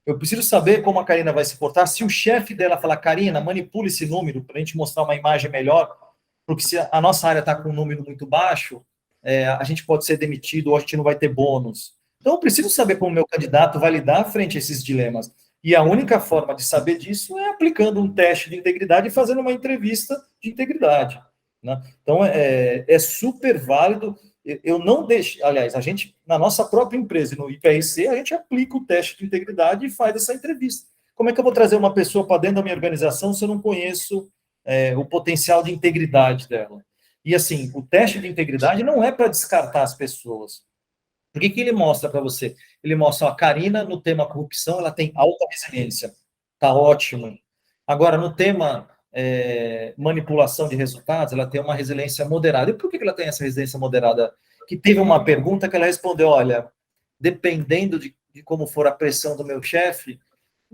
Eu preciso saber como a Karina vai se portar. Se o chefe dela falar, Karina, manipule esse número para a gente mostrar uma imagem melhor, porque se a nossa área está com um número muito baixo, a gente pode ser demitido ou a gente não vai ter bônus. Então, eu preciso saber como o meu candidato vai lidar frente a esses dilemas. E a única forma de saber disso é aplicando um teste de integridade e fazendo uma entrevista de integridade, né? Então, é super válido. Eu não deixo, aliás, a gente, na nossa própria empresa, no IPRC, a gente aplica o teste de integridade e faz essa entrevista. Como é que eu vou trazer uma pessoa para dentro da minha organização se eu não conheço o potencial de integridade dela? E, assim, o teste de integridade não é para descartar as pessoas. Por que ele mostra para você? Ele mostra, a Karina, no tema corrupção, ela tem alta resiliência. Está ótimo. Agora, no tema manipulação de resultados, ela tem uma resiliência moderada. E por que ela tem essa resiliência moderada? Que teve uma pergunta que ela respondeu, olha, dependendo de como for a pressão do meu chefe,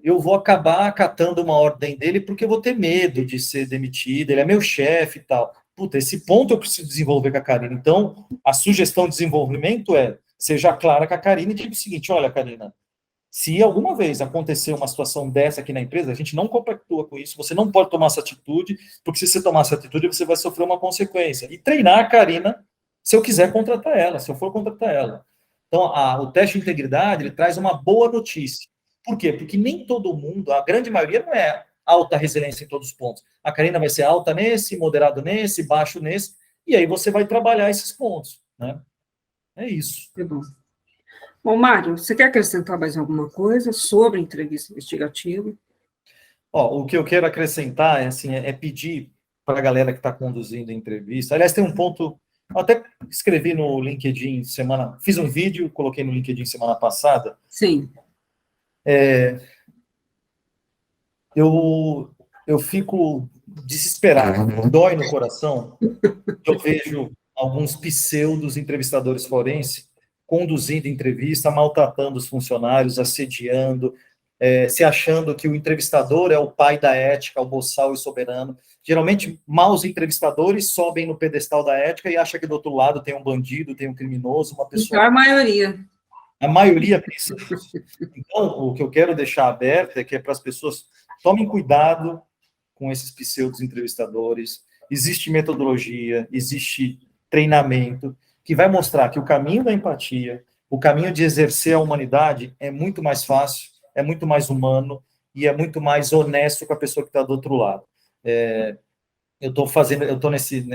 eu vou acabar acatando uma ordem dele porque eu vou ter medo de ser demitido, ele é meu chefe e tal. Puta, esse ponto eu preciso desenvolver com a Karina. Então, a sugestão de desenvolvimento seja clara com a Karina e diga o seguinte, olha, Karina, se alguma vez acontecer uma situação dessa aqui na empresa, a gente não compactua com isso, você não pode tomar essa atitude, porque se você tomar essa atitude, você vai sofrer uma consequência. E treinar a Karina, se eu quiser contratar ela, se eu for contratar ela. Então, o teste de integridade, ele traz uma boa notícia. Por quê? Porque nem todo mundo, a grande maioria não é alta resiliência em todos os pontos. A Karina vai ser alta nesse, moderado nesse, baixo nesse, e aí você vai trabalhar esses pontos, né? É isso. É bom. Bom, Mário, você quer acrescentar mais alguma coisa sobre a entrevista investigativa? O que eu quero acrescentar é pedir para a galera que está conduzindo a entrevista. Aliás, tem um ponto, eu até escrevi no LinkedIn fiz um vídeo, coloquei no LinkedIn semana passada. Sim. Eu fico desesperado, dói no coração. Eu vejo alguns pseudos entrevistadores forenses conduzindo entrevista, maltratando os funcionários, assediando, se achando que o entrevistador é o pai da ética, o boçal e soberano. Geralmente, maus entrevistadores sobem no pedestal da ética e acham que do outro lado tem um bandido, tem um criminoso, uma pessoa... Então, a maioria. A maioria pensa isso. Então, o que eu quero deixar aberto é que para as pessoas tomem cuidado com esses pseudos entrevistadores. Existe metodologia, existe treinamento, que vai mostrar que o caminho da empatia, o caminho de exercer a humanidade é muito mais fácil, é muito mais humano e é muito mais honesto com a pessoa que está do outro lado. Eu estou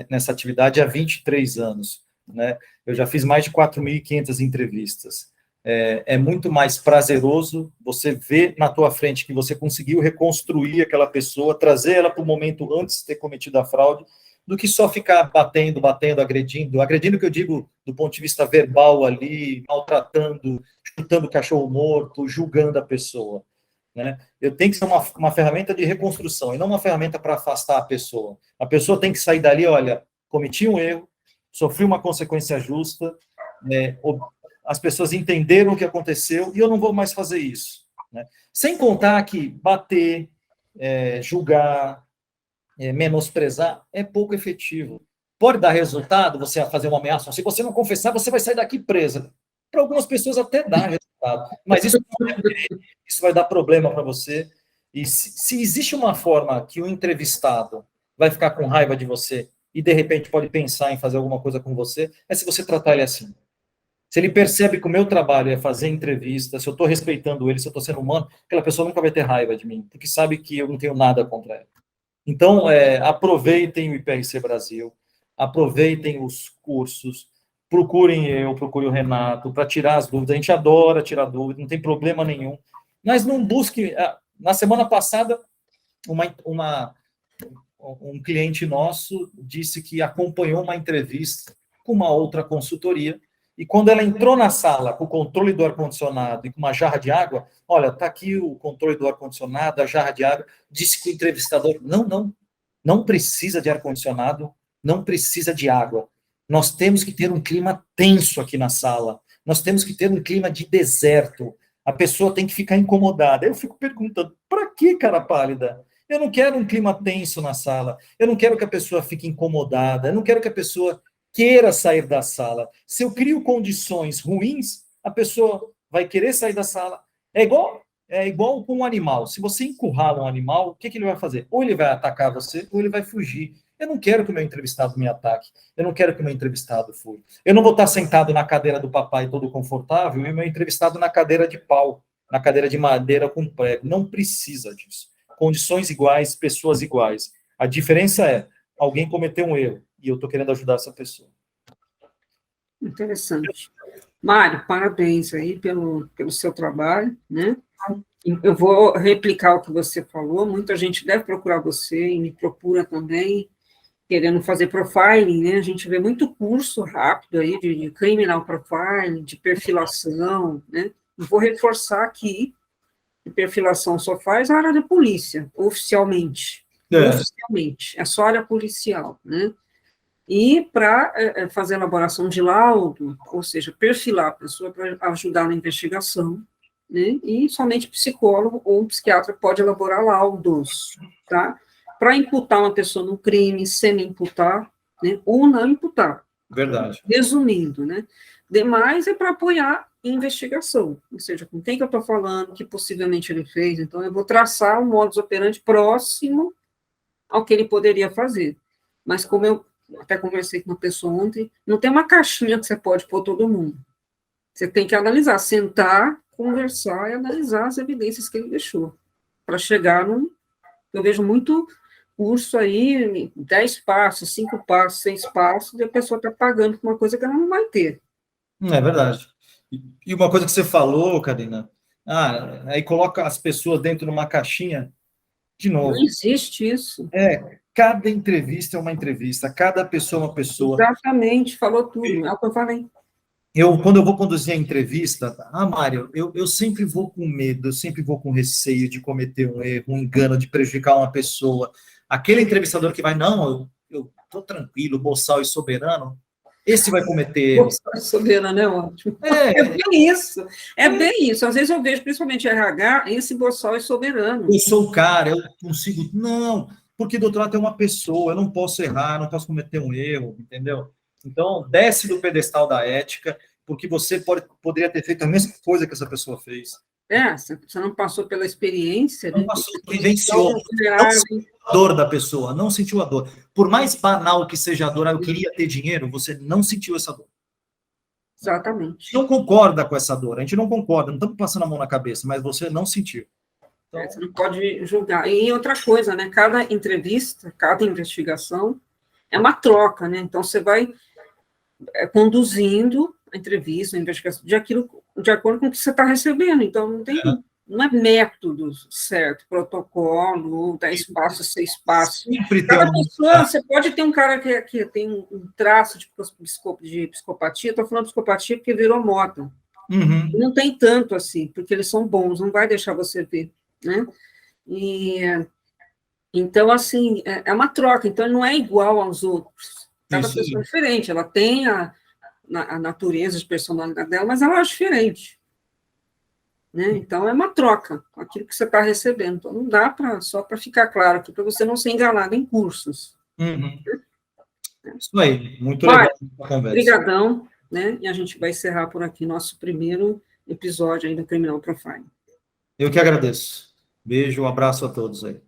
nessa atividade há 23 anos, né? Eu já fiz mais de 4.500 entrevistas. É muito mais prazeroso você ver na tua frente que você conseguiu reconstruir aquela pessoa, trazer ela para o momento antes de ter cometido a fraude, do que só ficar batendo, agredindo que eu digo do ponto de vista verbal ali, maltratando, chutando cachorro morto, julgando a pessoa, né? Eu tenho que ser uma ferramenta de reconstrução, e não uma ferramenta para afastar a pessoa. A pessoa tem que sair dali, olha, cometi um erro, sofri uma consequência justa, as pessoas entenderam o que aconteceu, e eu não vou mais fazer isso, né? Sem contar que bater, julgar, menosprezar é pouco efetivo. Pode dar resultado você fazer uma ameaça, se você não confessar, você vai sair daqui presa. Para algumas pessoas até dá resultado, mas isso vai dar problema para você. E se existe uma forma que o entrevistado vai ficar com raiva de você e, de repente, pode pensar em fazer alguma coisa com você, é se você tratar ele assim. Se ele percebe que o meu trabalho é fazer entrevista, se eu estou respeitando ele, se eu estou sendo humano, aquela pessoa nunca vai ter raiva de mim, porque sabe que eu não tenho nada contra ela. Então, aproveitem o IPRC Brasil, aproveitem os cursos, procure o Renato, para tirar as dúvidas. A gente adora tirar dúvidas, não tem problema nenhum. Mas não busque... Na semana passada, um cliente nosso disse que acompanhou uma entrevista com uma outra consultoria, e quando ela entrou na sala com o controle do ar-condicionado e com uma jarra de água, olha, está aqui o controle do ar-condicionado, a jarra de água, disse que o entrevistador, não precisa de ar-condicionado, não precisa de água. Nós temos que ter um clima tenso aqui na sala, nós temos que ter um clima de deserto, a pessoa tem que ficar incomodada. Eu fico perguntando, para que, cara pálida? Eu não quero um clima tenso na sala, eu não quero que a pessoa fique incomodada, eu não quero que a pessoa queira sair da sala. Se eu crio condições ruins, a pessoa vai querer sair da sala. É igual é igual com um animal. Se você encurrala um animal, o que ele vai fazer? Ou ele vai atacar você, ou ele vai fugir. Eu não quero que o meu entrevistado me ataque. Eu não quero que o meu entrevistado fuja. Eu não vou estar sentado na cadeira do papai todo confortável e o meu entrevistado na cadeira de pau, na cadeira de madeira com prego. Não precisa disso. Condições iguais, pessoas iguais. A diferença é, alguém cometeu um erro e eu estou querendo ajudar essa pessoa. Interessante. Mário, parabéns aí pelo seu trabalho, né? Eu vou replicar o que você falou, muita gente deve procurar você e me procura também, querendo fazer profiling, né? A gente vê muito curso rápido aí de criminal profiling, de perfilação, né? Eu vou reforçar aqui que perfilação só faz a área da polícia, oficialmente. Oficialmente, é só área policial, né? E para fazer elaboração de laudo, ou seja, perfilar a pessoa para ajudar na investigação, né? E somente psicólogo ou um psiquiatra pode elaborar laudos, tá? Para imputar uma pessoa no crime, semi-imputar, né? Ou não imputar. Verdade. Resumindo, né? Demais é para apoiar em investigação, ou seja, com quem que eu estou falando, que possivelmente ele fez, então eu vou traçar um modus operandi próximo ao que ele poderia fazer. Mas como eu até conversei com uma pessoa ontem, não tem uma caixinha que você pode pôr todo mundo. Você tem que analisar, sentar, conversar e analisar as evidências que ele deixou, para chegar num... Eu vejo muito curso aí, 10 passos, 5 passos, 6 passos, e a pessoa está pagando por uma coisa que ela não vai ter. É verdade. E uma coisa que você falou, Karina, aí coloca as pessoas dentro de uma caixinha, de novo. Não existe isso. Cada entrevista é uma entrevista, cada pessoa é uma pessoa. Exatamente, falou tudo, é o que eu falei. Quando eu vou conduzir a entrevista, Mário, eu sempre vou com medo, eu sempre vou com receio de cometer um erro, um engano, de prejudicar uma pessoa. Aquele entrevistador que vai, não, eu tô tranquilo, boçal e soberano, esse vai cometer erros. Boçal e soberano é ótimo. É bem isso, é bem isso. Às vezes eu vejo, principalmente RH, esse boçal e soberano. Eu sou o cara, eu consigo... Não, porque do outro lado tem uma pessoa, eu não posso errar, não posso cometer um erro, entendeu? Então, desce do pedestal da ética, porque você poderia ter feito a mesma coisa que essa pessoa fez. Você não passou pela experiência, não né? passou, vivenciou, não sentiu a dor da pessoa, não sentiu a dor. Por mais banal que seja a dor, eu queria ter dinheiro, você não sentiu essa dor. Exatamente. Não concorda com essa dor, a gente não concorda, não estamos passando a mão na cabeça, mas você não sentiu. Então... Você não pode julgar. E outra coisa, né? Cada entrevista, cada investigação é uma troca, né? Então, você vai conduzindo a entrevista, a investigação, de acordo com o que você está recebendo. Então, não é método certo, protocolo, 10 passos, 6 passos. Cada pessoa, você pode ter um cara que tem um traço de psicopatia, estou falando de psicopatia porque virou moda. Uhum. Não tem tanto assim, porque eles são bons, não vai deixar você ver, né? Então, assim, é uma troca, então não é igual aos outros. Cada pessoa é diferente, ela tem a natureza de personalidade dela, mas ela é diferente. Né? Então, é uma troca com aquilo que você está recebendo. Então, não dá só para ficar claro aqui, para você não ser enganado em cursos. Uhum. Isso aí, muito legal a conversa. Obrigadão, né? E a gente vai encerrar por aqui nosso primeiro episódio aí do Criminal Profiling. Eu que agradeço. Beijo, um abraço a todos aí.